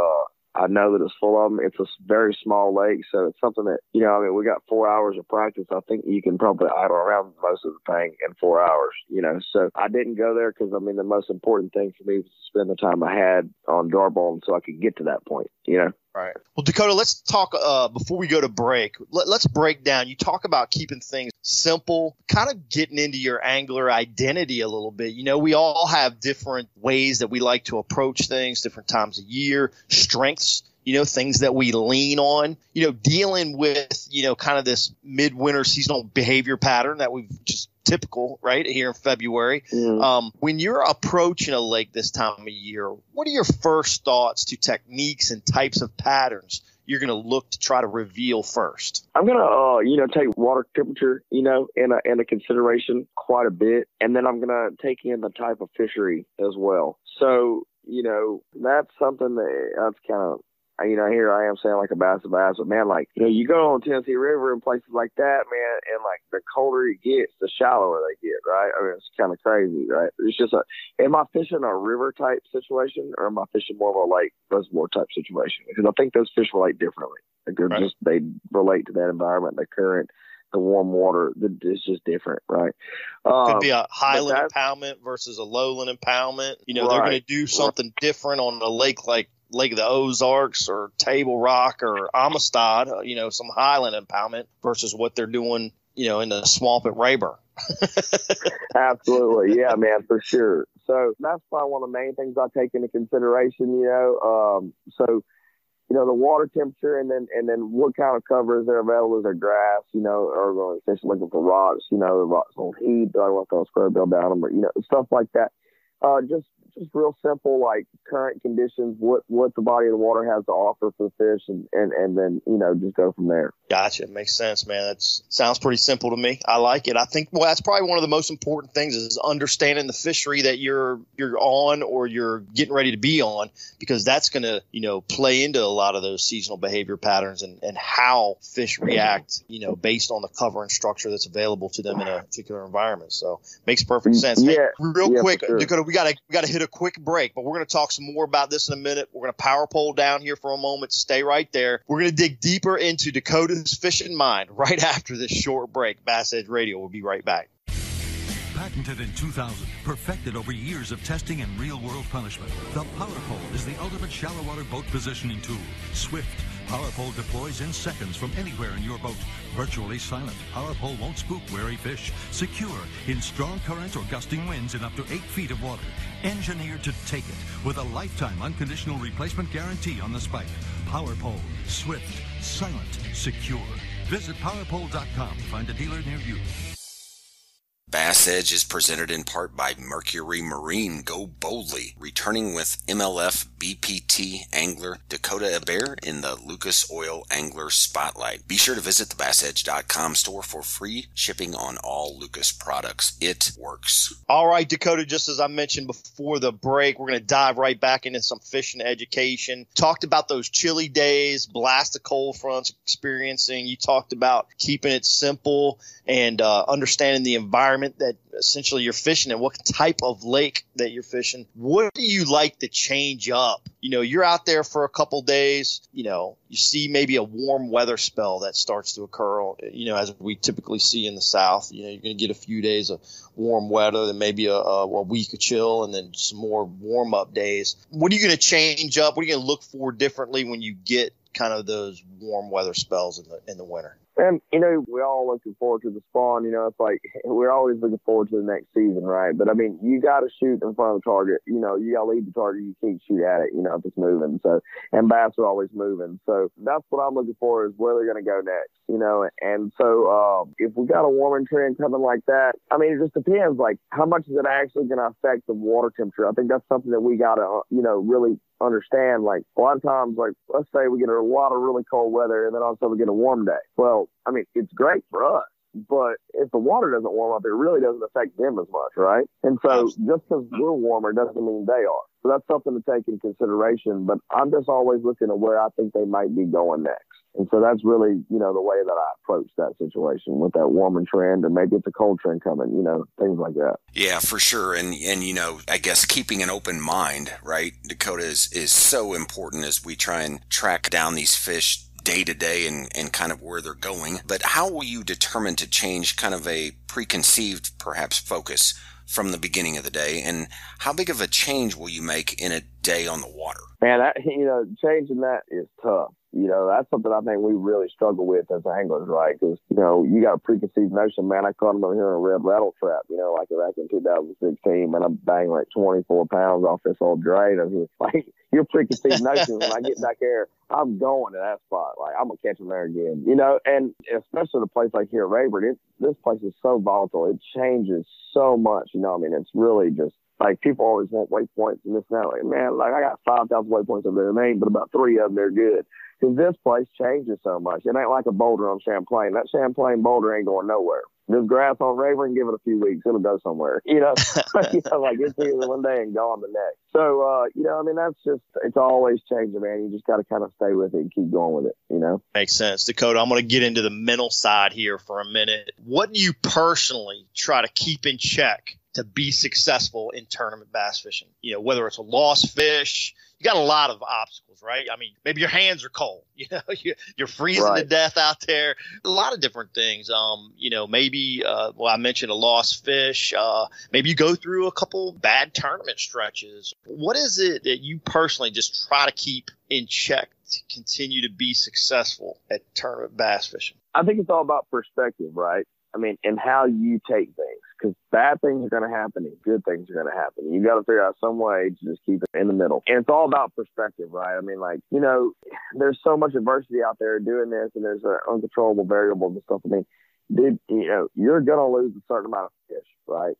I know that it's full of them. It's a very small lake, so it's something that, you know, I mean, we got 4 hours of practice. I think you can probably idle around most of the thing in 4 hours, you know. So I didn't go there because, I mean, the most important thing for me was to spend the time I had on darbone so I could get to that point, you know. Right. Well, Dakota, let's talk before we go to break. Let's break down. You talk about keeping things simple, kind of getting into your angler identity a little bit. You know, we all have different ways that we like to approach things, different times of year, strengths, you know, things that we lean on, you know, dealing with, you know, kind of this midwinter seasonal behavior pattern that we've just typical, right, here in February. When you're approaching a lake this time of year, what are your first thoughts to techniques and types of patterns you're going to look to try to reveal first? I'm going to, you know, take water temperature, you know, into consideration quite a bit. And then I'm going to take in the type of fishery as well. So, you know, that's something that's kind of, you know, here I am saying like a bass, but man, like, you know, you go on Tennessee River and places like that, man, and like the colder it gets, the shallower they get, right? I mean, it's kind of crazy, right? It's just am I fishing a river type situation, or am I fishing more of a lake reservoir type situation? Because I think those fish relate differently. Like they're just, they relate to that environment, the current, the warm water. It's just different, right? Could be a highland impoundment versus a lowland impoundment. You know, they're going to do something different on a lake like Lake of the Ozarks or Table Rock or Amistad, you know, some highland impoundment versus what they're doing, you know, in the swamp at Rayburn. Absolutely. Yeah, man, for sure. So that's probably one of the main things I take into consideration, you know. So, you know, the water temperature and then what kind of cover is there available? Is there grass, you know, or going to fish looking for rocks, you know, the rocks on heat, do I want to throw a square bill down them, or, you know, stuff like that. Just real simple, like current conditions, what the body of the water has to offer for the fish, and then, you know, just go from there. Gotcha. Makes sense, man. That sounds pretty simple to me. I like it. I think, well, that's probably one of the most important things is understanding the fishery that you're on or you're getting ready to be on, because that's going to, you know, play into a lot of those seasonal behavior patterns and how fish react, you know, based on the cover and structure that's available to them in a particular environment. So makes perfect sense. Yeah. Hey, real quick, sure. Dakota, we got to hit a quick break, but we're going to talk some more about this in a minute. We're going to power pole down here for a moment. Stay right there. We're going to dig deeper into Dakota's fishing mind right after this short break. BassEdge Radio will be right back. Patented in 2000, perfected over years of testing and real-world punishment, the Powerpull is the ultimate shallow water boat positioning tool. Swift, Powerpull deploys in seconds from anywhere in your boat. Virtually silent, Powerpull won't spook wary fish. Secure in strong currents or gusting winds in up to 8 feet of water. Engineered to take it with a lifetime unconditional replacement guarantee on the spike. Powerpull, swift, silent, secure. Visit powerpull.com to find a dealer near you. BassEdge is presented in part by Mercury Marine. Go boldly, returning with MLF BPT angler Dakota Ebare in the Lucas Oil Angler Spotlight. Be sure to visit the BassEdge.com store for free shipping on all Lucas products. It works. All right, Dakota, just as I mentioned before the break, we're going to dive right back into some fishing education. Talked about those chilly days, blast of cold fronts experiencing. You talked about keeping it simple and understanding the environment that essentially you're fishing and what type of lake that you're fishing. What do you like to change up? You know, you're out there for a couple days, you know, you see maybe a warm weather spell that starts to occur, you know, as we typically see in the South. You know, you're going to get a few days of warm weather, then maybe a week of chill, and then some more warm up days. What are you going to change up? What are you going to look for differently when you get kind of those warm weather spells in the winter? And, you know, we're all looking forward to the spawn. You know, it's like we're always looking forward to the next season, right? But, I mean, you got to shoot in front of the target. You know, you got to lead the target. You can't shoot at it, you know, if it's moving. So, and bass are always moving. So that's what I'm looking for is where they're going to go next, you know. And so if we got a warming trend coming like that, I mean, it just depends. Like, how much is it actually going to affect the water temperature? I think that's something that we got to, you know, really understand. Like, a lot of times, like, let's say we get a lot of really cold weather and then all of a sudden we get a warm day. Well, I mean, it's great for us, but if the water doesn't warm up, it really doesn't affect them as much, right? And so just because we're warmer doesn't mean they are. So that's something to take in consideration. But I'm just always looking at where I think they might be going next. And so that's really, you know, the way that I approach that situation with that warming trend, and maybe it's a cold trend coming, you know, things like that. Yeah, for sure. And you know, I guess keeping an open mind, right, Dakota, is so important as we try and track down these fish day to day and kind of where they're going. But how will you determine to change kind of a preconceived, perhaps, focus from the beginning of the day? And how big of a change will you make in a day on the water? Man, you know, changing that is tough. You know, that's something I think we really struggle with as anglers, right? Because, you know, you got a preconceived notion, man. I caught him over here in a red rattle trap, you know, like back in 2016, and I'm banging like 24 pounds off this old drain. I mean, like, your preconceived notion, when I get back there, I'm going to that spot. Like, I'm going to catch him there again, you know? And especially in a place like here at Rayburn, this place is so volatile. It changes so much, you know? I mean, it's really just, like, people always want waypoints and this and that. Like, man, like, I got 5,000 waypoints over there, and there ain't but about 3 of them they're good. Because this place changes so much. It ain't like a boulder on Champlain. That Champlain boulder ain't going nowhere. This grass on Rayburn, give it a few weeks, it'll go somewhere. You know, you know, like it's here one day and gone the next. So, you know, I mean, that's just, it's always changing, man. You just got to kind of stay with it and keep going with it, you know? Makes sense. Dakota, I'm going to get into the mental side here for a minute. What do you personally try to keep in check to be successful in tournament bass fishing? You know, whether it's a lost fish, you got a lot of obstacles, right? I mean, maybe your hands are cold, you know, you're freezing to death out there. A lot of different things. You know, maybe, well, I mentioned a lost fish. Maybe you go through a couple bad tournament stretches. What is it that you personally just try to keep in check to continue to be successful at tournament bass fishing? I think it's all about perspective, right? I mean, and how you take things, because bad things are going to happen and good things are going to happen. You got to figure out some way to just keep it in the middle. And it's all about perspective, right? I mean, like, you know, there's so much adversity out there doing this, and there's uncontrollable variables and stuff. I mean, dude, you know, you're going to lose a certain amount of fish, right?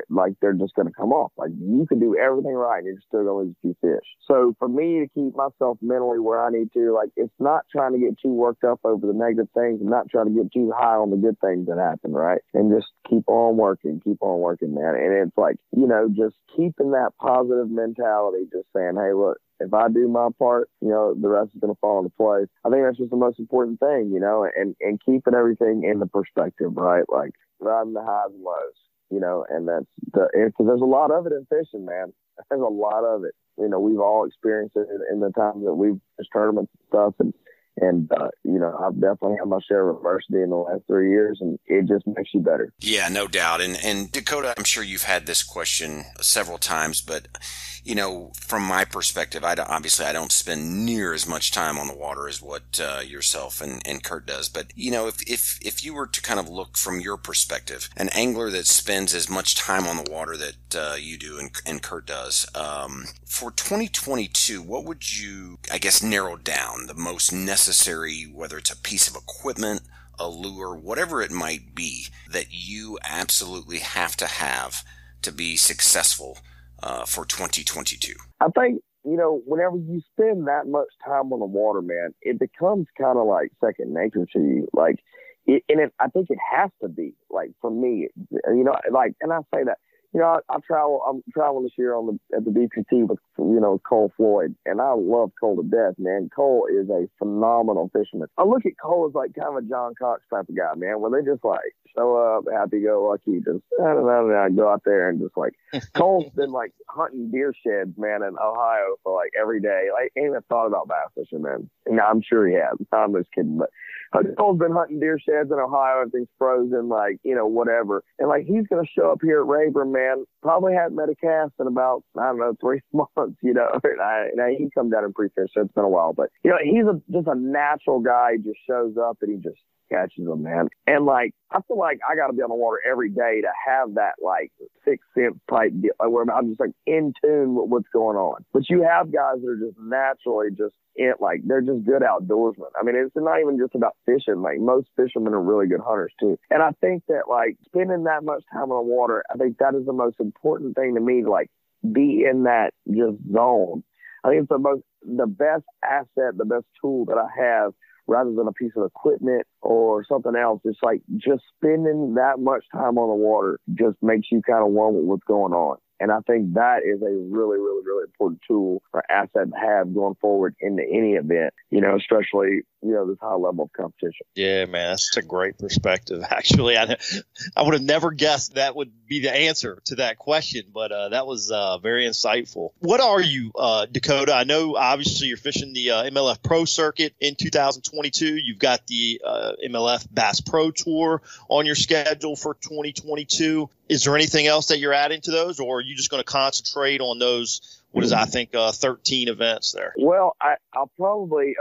Like they're just going to come off. Like, you can do everything right and you're still going to lose a few fish. So for me to keep myself mentally where I need to, like, it's not trying to get too worked up over the negative things and not trying to get too high on the good things that happen, right? And just keep on working, man. And it's like, you know, just keeping that positive mentality, just saying, hey, look, if I do my part, you know, the rest is going to fall into place. I think that's just the most important thing, you know, and keeping everything in the perspective, right? Like, riding the highs and lows, you know, and that's because there's a lot of it in fishing, man. There's a lot of it. You know, we've all experienced it in the times that we've fished tournaments and stuff, and And, I've definitely had my share of adversity in the last 3 years, and it just makes you better. Yeah, no doubt. And Dakota, I'm sure you've had this question several times, but, from my perspective, I don't spend near as much time on the water as what yourself and Kurt does. But, if you were to kind of look from your perspective, an angler that spends as much time on the water that you do and Kurt does, for 2022, what would you, I guess, narrow down the most necessary, whether it's a piece of equipment, a lure, whatever it might be, that you absolutely have to be successful for 2022? I think, whenever you spend that much time on the water, man, it becomes kind of like second nature to you. Like, I think it has to be, like, for me, and I say that, I'm traveling this year at the BPT with Cole Floyd, and I love Cole to death, man. Cole is a phenomenal fisherman. I look at Cole as like kind of a John Cox type of guy, man, where they just like show up, happy-go-lucky, just go out there and just like Cole's been like hunting deer sheds, man, in Ohio for like every day. Like, ain't even thought about bass fishing, man. And I'm sure he has. I'm just kidding, but Cole's been hunting deer sheds in Ohio and things frozen, like, whatever. And like, he's going to show up here at Rayburn, man. Probably hadn't met a cast in about, 3 months, And he can come down and pre-fish, so it's been a while. But, he's just a natural guy. He just shows up and he just catches them, man. And like, I feel like I got to be on the water every day to have that like 6th sense type deal, like, where I'm just like in tune with what's going on. But you have guys that are just naturally just they're just good outdoorsmen. I mean, it's not even just about fishing. Like, most fishermen are really good hunters too. And I think that like spending that much time on the water, I think that is the most important thing to me, to like be in that just zone. I think it's the best asset, the best tool that I have, rather than a piece of equipment or something else. It's like just spending that much time on the water just makes you kind of one with what's going on. And I think that is a really, really, really important tool or asset to have going forward into any event, especially, this high level of competition. Yeah, man, that's a great perspective. Actually, I would have never guessed that would be the answer to that question, but that was very insightful. What are you, Dakota? I know obviously you're fishing the MLF Pro Circuit in 2022. You've got the MLF Bass Pro Tour on your schedule for 2022. Is there anything else that you're adding to those, or are you just going to concentrate on those? What is, I think, 13 events there? Well, I'll probably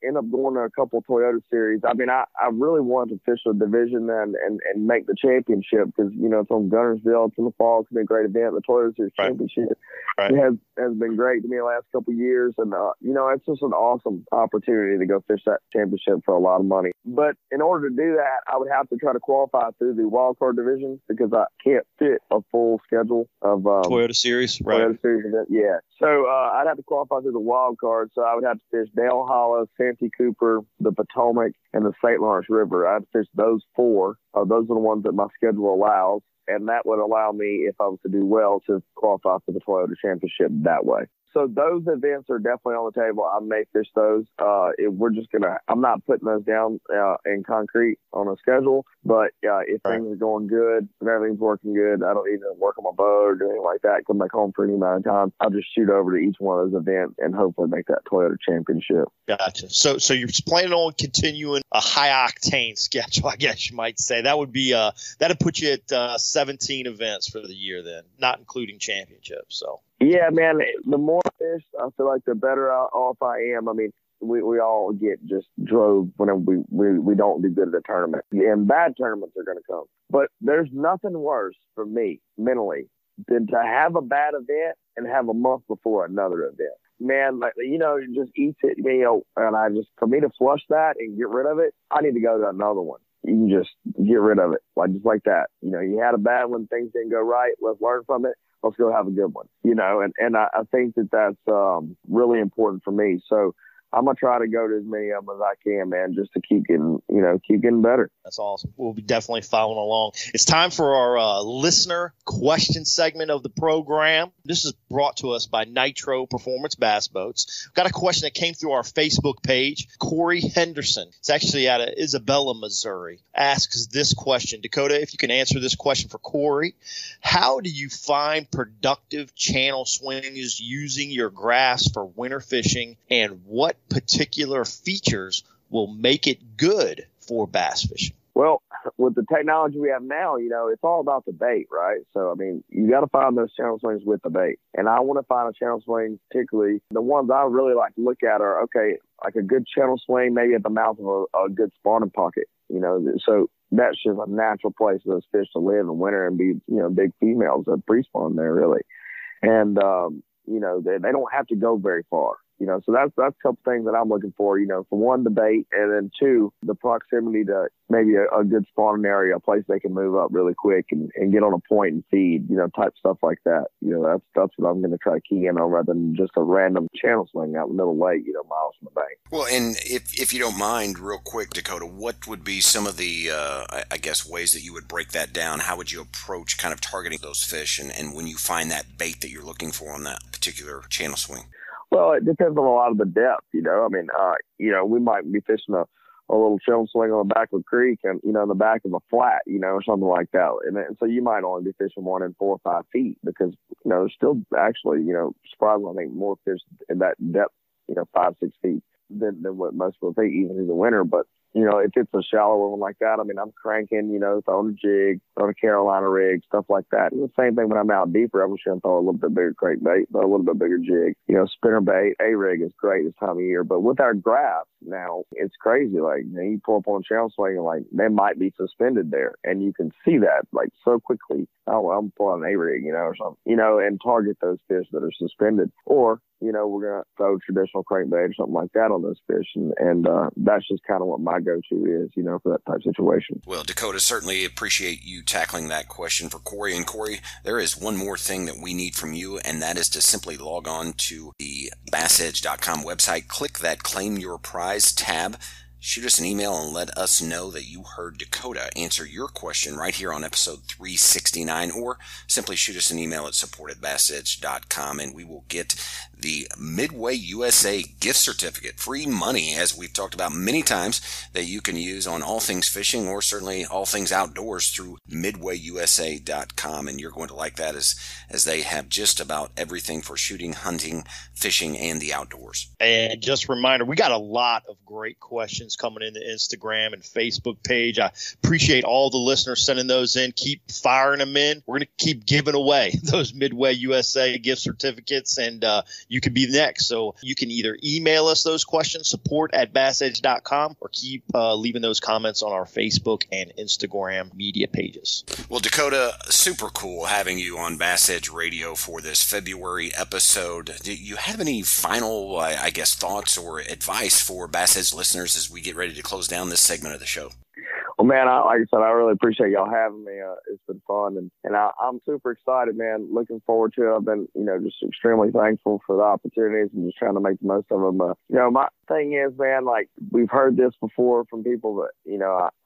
end up going to a couple Toyota series. I mean, I really want to fish a division and make the championship because, it's on Gunnersville. It's in the fall. It's been a great event. The Toyota Series Championship has been great to me the last couple of years. And, it's just an awesome opportunity to go fish that championship for a lot of money. But in order to do that, I would have to try to qualify through the wildcard division because I can't fit a full schedule of Toyota Series. Right. Toyota Series event. Yeah. So I'd have to qualify through the wild card. So I would have to fish Dale Hollow, Santee Cooper, the Potomac, and the St. Lawrence River. I'd fish those 4. Those are the ones that my schedule allows. And that would allow me, if I was to do well, to qualify for the Toyota Championship that way. So those events are definitely on the table. I may fish those. I'm not putting those down in concrete on a schedule, but if things are going good and everything's working good, I don't need to work on my boat or do anything like that. Come back home for any amount of time. I'll just shoot over to each one of those events and hopefully make that Toyota Championship. Gotcha. So you're planning on continuing a high octane schedule, I guess you might say. That would be that'd put you at 17 events for the year then, not including championships. So. Yeah, man, the more I fish, I feel like the better off I am. I mean, we all get just drove whenever we don't do good at a tournament. And bad tournaments are going to come. But there's nothing worse for me mentally than to have a bad event and have a month before another event. Man, it just eats it, and for me to flush that and get rid of it, I need to go to another one. You can just get rid of it, just like that. You had a bad one, things didn't go right, let's learn from it. Let's go have a good one, and I think that's really important for me. So I'm going to try to go to as many of them as I can, man, just to keep getting better. That's awesome. We'll be definitely following along. It's time for our listener question segment of the program. This is brought to us by Nitro Performance Bass Boats. We've got a question that came through our Facebook page. Corey Henderson, it's actually out of Isabella, Missouri, asks this question. Dakota, if you can answer this question for Corey, how do you find productive channel swings using your graphs for winter fishing, and what particular features will make it good for bass fishing? Well, with the technology we have now, it's all about the bait, right? So, I mean, you got to find those channel swings with the bait. And I want to find a channel swing, particularly the ones I really like to look at are, okay, like a good channel swing, maybe at the mouth of a good spawning pocket, so that's just a natural place for those fish to live in winter and be, big females that pre-spawn there, really. And, they don't have to go very far. So that's a couple things that I'm looking for, for one, the bait, and then two, the proximity to maybe a good spawning area, a place they can move up really quick and get on a point and feed, type stuff like that. That's what I'm going to try to key in on rather than just a random channel swing out in the middle of the lake, miles from the bank. Well, and if you don't mind, real quick, Dakota, what would be some of the, ways that you would break that down? How would you approach kind of targeting those fish and when you find that bait that you're looking for on that particular channel swing? Well, it depends on a lot of the depth, we might be fishing a little channel swing on the back of a creek and, in the back of a flat, or something like that. And so you might only be fishing one in 4 or 5 feet because, there's still actually, surprisingly, I think more fish in that depth, 5, 6 feet than what most people think even through the winter. But, if it's a shallower one like that, I mean, I'm cranking, throwing a jig, throwing a Carolina rig, stuff like that. And the same thing when I'm out deeper, I'm just going to throw a little bit bigger crankbait, throw a little bit bigger jig. Spinner bait, A-rig is great this time of year. But with our graphs now, it's crazy. Like, you pull up on a channel swing and, like, they might be suspended there. And you can see that, like, so quickly. Oh, I'm pulling an A-rig, or something, and target those fish that are suspended. Or, we're going to throw traditional crankbait or something like that on those fish. And that's just kind of what my go-to is, for that type of situation. Well, Dakota, certainly appreciate you tackling that question for Corey. And Corey, there is one more thing that we need from you, and that is to simply log on to the BassEdge.com website, click that Claim Your Prize tab, shoot us an email and let us know that you heard Dakota answer your question right here on episode 369, or simply shoot us an email at support@BassEdge.com and we will get the Midway USA gift certificate, free money, as we've talked about many times, that you can use on all things fishing or certainly all things outdoors through MidwayUSA.com. And you're going to like that as they have just about everything for shooting, hunting, fishing, and the outdoors. And just a reminder, we got a lot of great questions coming in the Instagram and Facebook page. I appreciate all the listeners sending those in. Keep firing them in. We're going to keep giving away those Midway USA gift certificates, and you could be next. So you can either email us those questions, support@BassEdge.com, or keep leaving those comments on our Facebook and Instagram media pages. Well, Dakota, super cool having you on Bass Edge Radio for this February episode. Do you have any final, thoughts or advice for Bass Edge listeners as we get ready to close down this segment of the show? Well, man, like I said, I really appreciate y'all having me. It's been fun, and I'm super excited, man. Looking forward to it. I've been, just extremely thankful for the opportunities and just trying to make the most of them. My thing is, man, like we've heard this before from people, but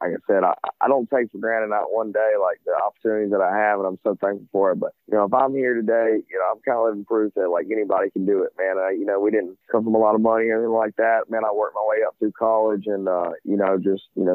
like I said, I don't take for granted not one day like the opportunities that I have, and I'm so thankful for it. But if I'm here today, I'm kind of living proof that like anybody can do it, man. We didn't come from a lot of money or anything like that, man. I worked my way up through college, and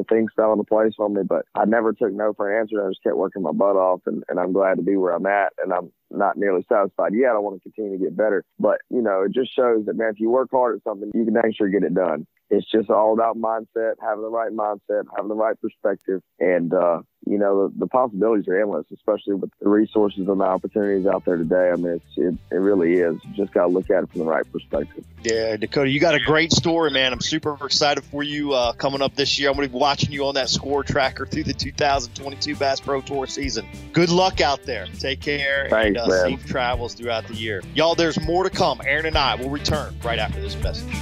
things fell into place on me, but I never took no for an answer. I just kept working my butt off, and I'm glad to be where I'm at, and I'm not nearly satisfied yet. I want to continue to get better, but it just shows that, man, if you work hard at something, you can dang sure get it done. It's just all about mindset, having the right mindset, having the right perspective, and the possibilities are endless, especially with the resources and the opportunities out there today. I mean, it really is. You just got to look at it from the right perspective. Yeah, Dakota, you got a great story, man. I'm super excited for you coming up this year. I'm going to be watching you on that score tracker through the 2022 Bass Pro Tour season. Good luck out there. Take care. Thanks, and safe travels throughout the year. Y'all, there's more to come. Aaron and I will return right after this message.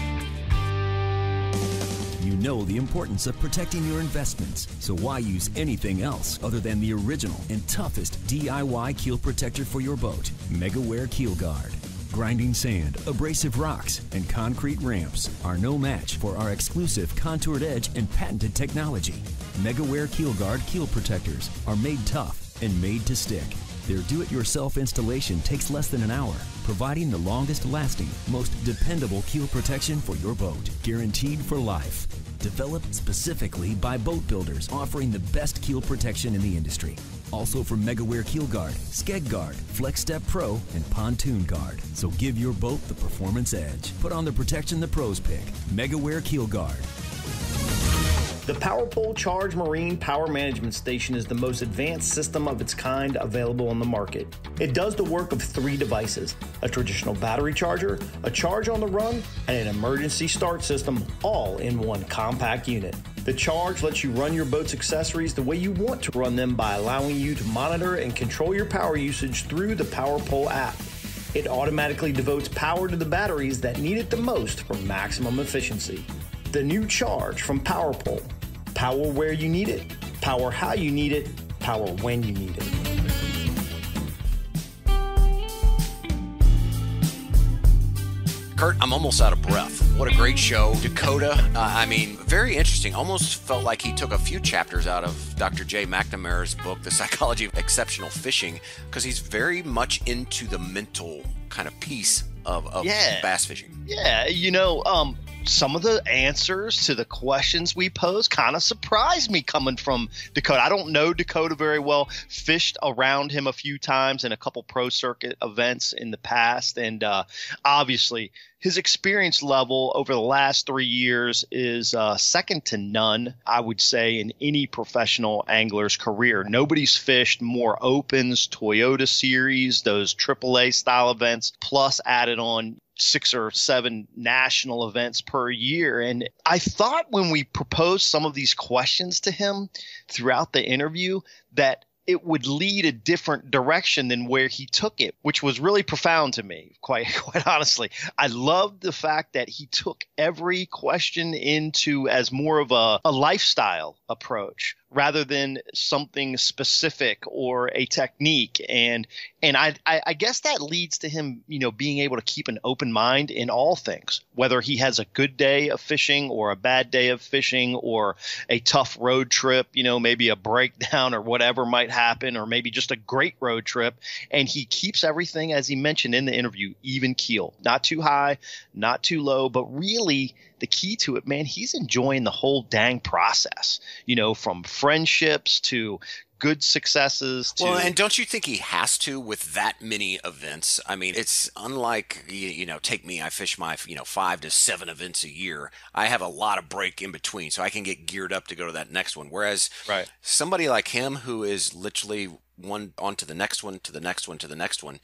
You know the importance of protecting your investments, so why use anything else other than the original and toughest DIY keel protector for your boat, Megaware KeelGuard. Grinding sand, abrasive rocks, and concrete ramps are no match for our exclusive contoured edge and patented technology. Megaware KeelGuard keel protectors are made tough and made to stick. Their do-it-yourself installation takes less than an hour, providing the longest-lasting, most dependable keel protection for your boat, guaranteed for life. Developed specifically by boat builders offering the best keel protection in the industry. Also from Megaware KeelGuard, Skeg Guard, Flex Step Pro, and Pontoon Guard. So give your boat the performance edge. Put on the protection the pros pick. Megaware KeelGuard. The Powerpull Charge Marine Power Management Station is the most advanced system of its kind available on the market. It does the work of 3 devices, a traditional battery charger, a charge on the run, and an emergency start system, all in one compact unit. The Charge lets you run your boat's accessories the way you want to run them by allowing you to monitor and control your power usage through the Powerpull app. It automatically devotes power to the batteries that need it the most for maximum efficiency. The new Charge from Powerpull. Power where you need it, power how you need it, power when you need it. Kurt, I'm almost out of breath. What a great show. Dakota, very interesting. Almost felt like he took a few chapters out of Dr. Jay McNamara's book, The Psychology of Exceptional Fishing, because he's very much into the mental kind of piece of bass fishing. Yeah, some of the answers to the questions we posed kind of surprised me coming from Dakota. I don't know Dakota very well. Fished around him a few times in a couple pro circuit events in the past. And obviously his experience level over the last 3 years is second to none, I would say, in any professional angler's career. Nobody's fished more Opens, Toyota Series, those AAA style events, plus added on 6 or 7 national events per year. And I thought when we proposed some of these questions to him throughout the interview that it would lead a different direction than where he took it, which was really profound to me, quite honestly. I loved the fact that he took every question into as more of a lifestyle approach rather than something specific or a technique. And I guess that leads to him, being able to keep an open mind in all things, whether he has a good day of fishing or a bad day of fishing or a tough road trip, maybe a breakdown or whatever might happen, or maybe just a great road trip. And he keeps everything, as he mentioned in the interview, even keel, not too high, not too low, but really the key to it, man, he's enjoying the whole dang process, from friendships to good successes to... Well, and don't you think he has to with that many events? I mean, it's unlike, take me, I fish my, 5 to 7 events a year. I have a lot of break in between, so I can get geared up to go to that next one. Whereas somebody like him who is literally one on to the next one, to the next one, to the next one,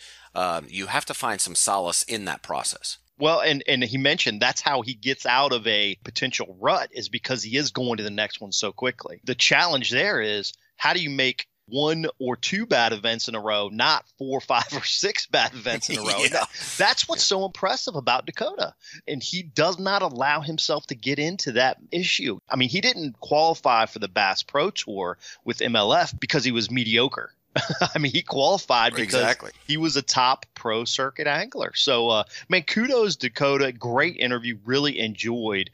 you have to find some solace in that process. Well, and he mentioned that's how he gets out of a potential rut, is because he is going to the next one so quickly. The challenge there is, how do you make 1 or 2 bad events in a row, not 4, 5, or 6 bad events in a row? That's what's so impressive about Dakota. And he does not allow himself to get into that issue. I mean, he didn't qualify for the Bass Pro Tour with MLF because he was mediocre. I mean, he qualified because he was a top pro circuit angler. So, kudos Dakota. Great interview. Really enjoyed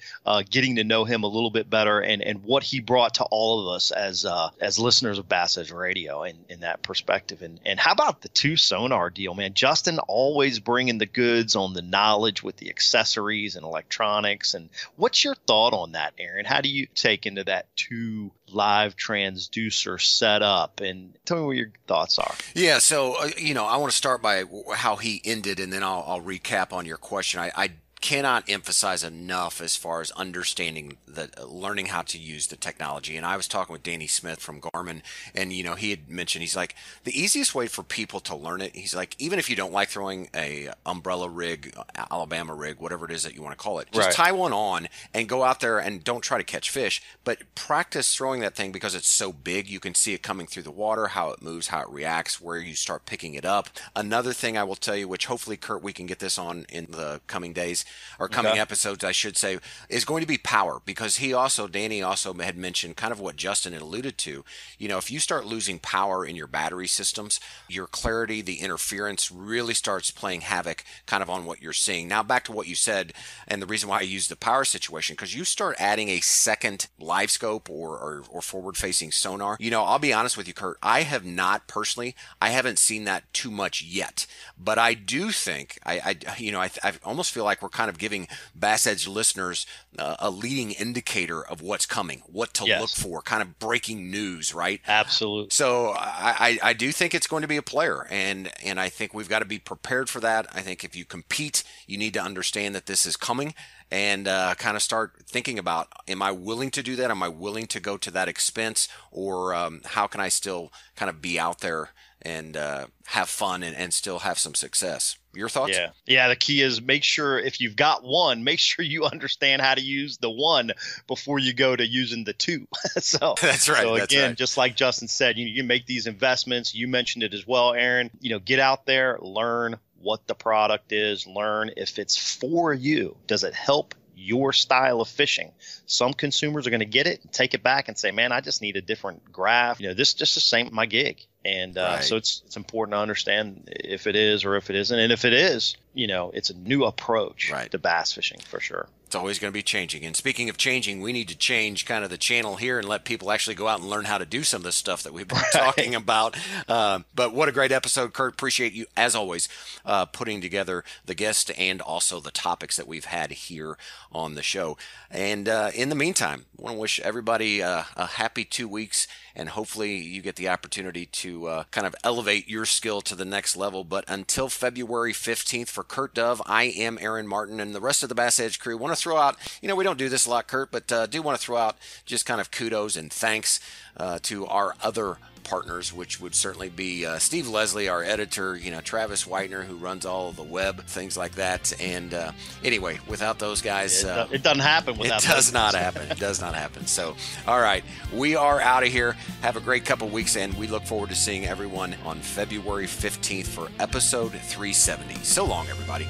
getting to know him a little bit better and what he brought to all of us as listeners of BassEdge Radio in that perspective. And how about the 2 sonar deal, man? Justin always bringing the goods on the knowledge with the accessories and electronics. And what's your thought on that, Aaron? How do you take into that 2 live transducer setup? And tell me what your thoughts are. Yeah, so I want to start by how he ended, and then I'll recap on your question. I cannot emphasize enough as far as understanding learning how to use the technology. And I was talking with Danny Smith from Garmin, and he had mentioned, he's like, the easiest way for people to learn it, he's like, even if you don't like throwing a umbrella rig, Alabama rig, whatever it is that you want to call it, just tie one on and go out there and don't try to catch fish, but practice throwing that thing, because it's so big, you can see it coming through the water, how it moves, how it reacts, where you start picking it up. Another thing I will tell you, which hopefully, Kurt, we can get this on in the coming days, or coming episodes, I should say, is going to be power, because Danny also had mentioned kind of what Justin had alluded to. If you start losing power in your battery systems, your clarity, the interference really starts playing havoc kind of on what you're seeing. Now, back to what you said, and the reason why I use the power situation, because you start adding a second live scope or forward-facing sonar. I'll be honest with you, Kurt, I have not personally, I haven't seen that too much yet, but I do think, I almost feel like we're kind of giving BassEdge listeners a leading indicator of what's coming, what to look for, kind of breaking news, right? Absolutely. So I do think it's going to be a player, and I think we've got to be prepared for that. I think if you compete, you need to understand that this is coming, and kind of start thinking about, am I willing to do that? Am I willing to go to that expense? Or how can I still kind of be out there and have fun and still have some success? Your thoughts? Yeah. The key is make sure if you've got one, make sure you understand how to use the one before you go to using the two. So that's right. So that's again, right. just like Justin said, you make these investments. You mentioned it as well, Aaron. Get out there, learn what the product is, learn if it's for you. Does it help your style of fishing? Some consumers are going to get it and take it back and say, man, I just need a different graph. This just the same my gig. And so it's important to understand if it is or if it isn't. And if it is, it's a new approach to bass fishing for sure. It's always going to be changing. And speaking of changing, we need to change kind of the channel here and let people actually go out and learn how to do some of this stuff that we've been talking about. But what a great episode, Kurt. Appreciate you, as always, putting together the guests and also the topics that we've had here on the show. And in the meantime, I want to wish everybody a happy 2 weeks, and hopefully you get the opportunity to kind of elevate your skill to the next level. But until February 15th, for Kurt Dove, I am Aaron Martin, and the rest of the BassEdge crew want to throw out, we don't do this a lot, Kurt, but do want to throw out just kind of kudos and thanks to our other partners, which would certainly be Steve Leslie, our editor, Travis Whitener, who runs all of the web, things like that. And anyway, without those guys, it doesn't happen without them. It does not happen. It does not happen. So, all right, we are out of here. Have a great couple weeks, and we look forward to seeing everyone on February 15th for episode 370. So long, everybody.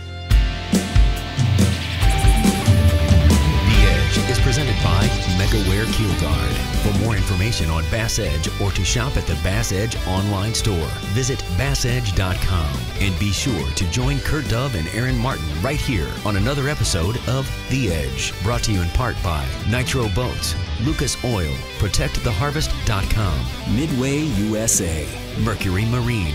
Is presented by Megaware KeelGuard. For more information on BassEdge or to shop at the BassEdge online store, visit BassEdge.com. And be sure to join Kurt Dove and Aaron Martin right here on another episode of The Edge, brought to you in part by Nitro Boats, Lucas Oil, ProtectTheHarvest.com, Midway USA, Mercury Marine,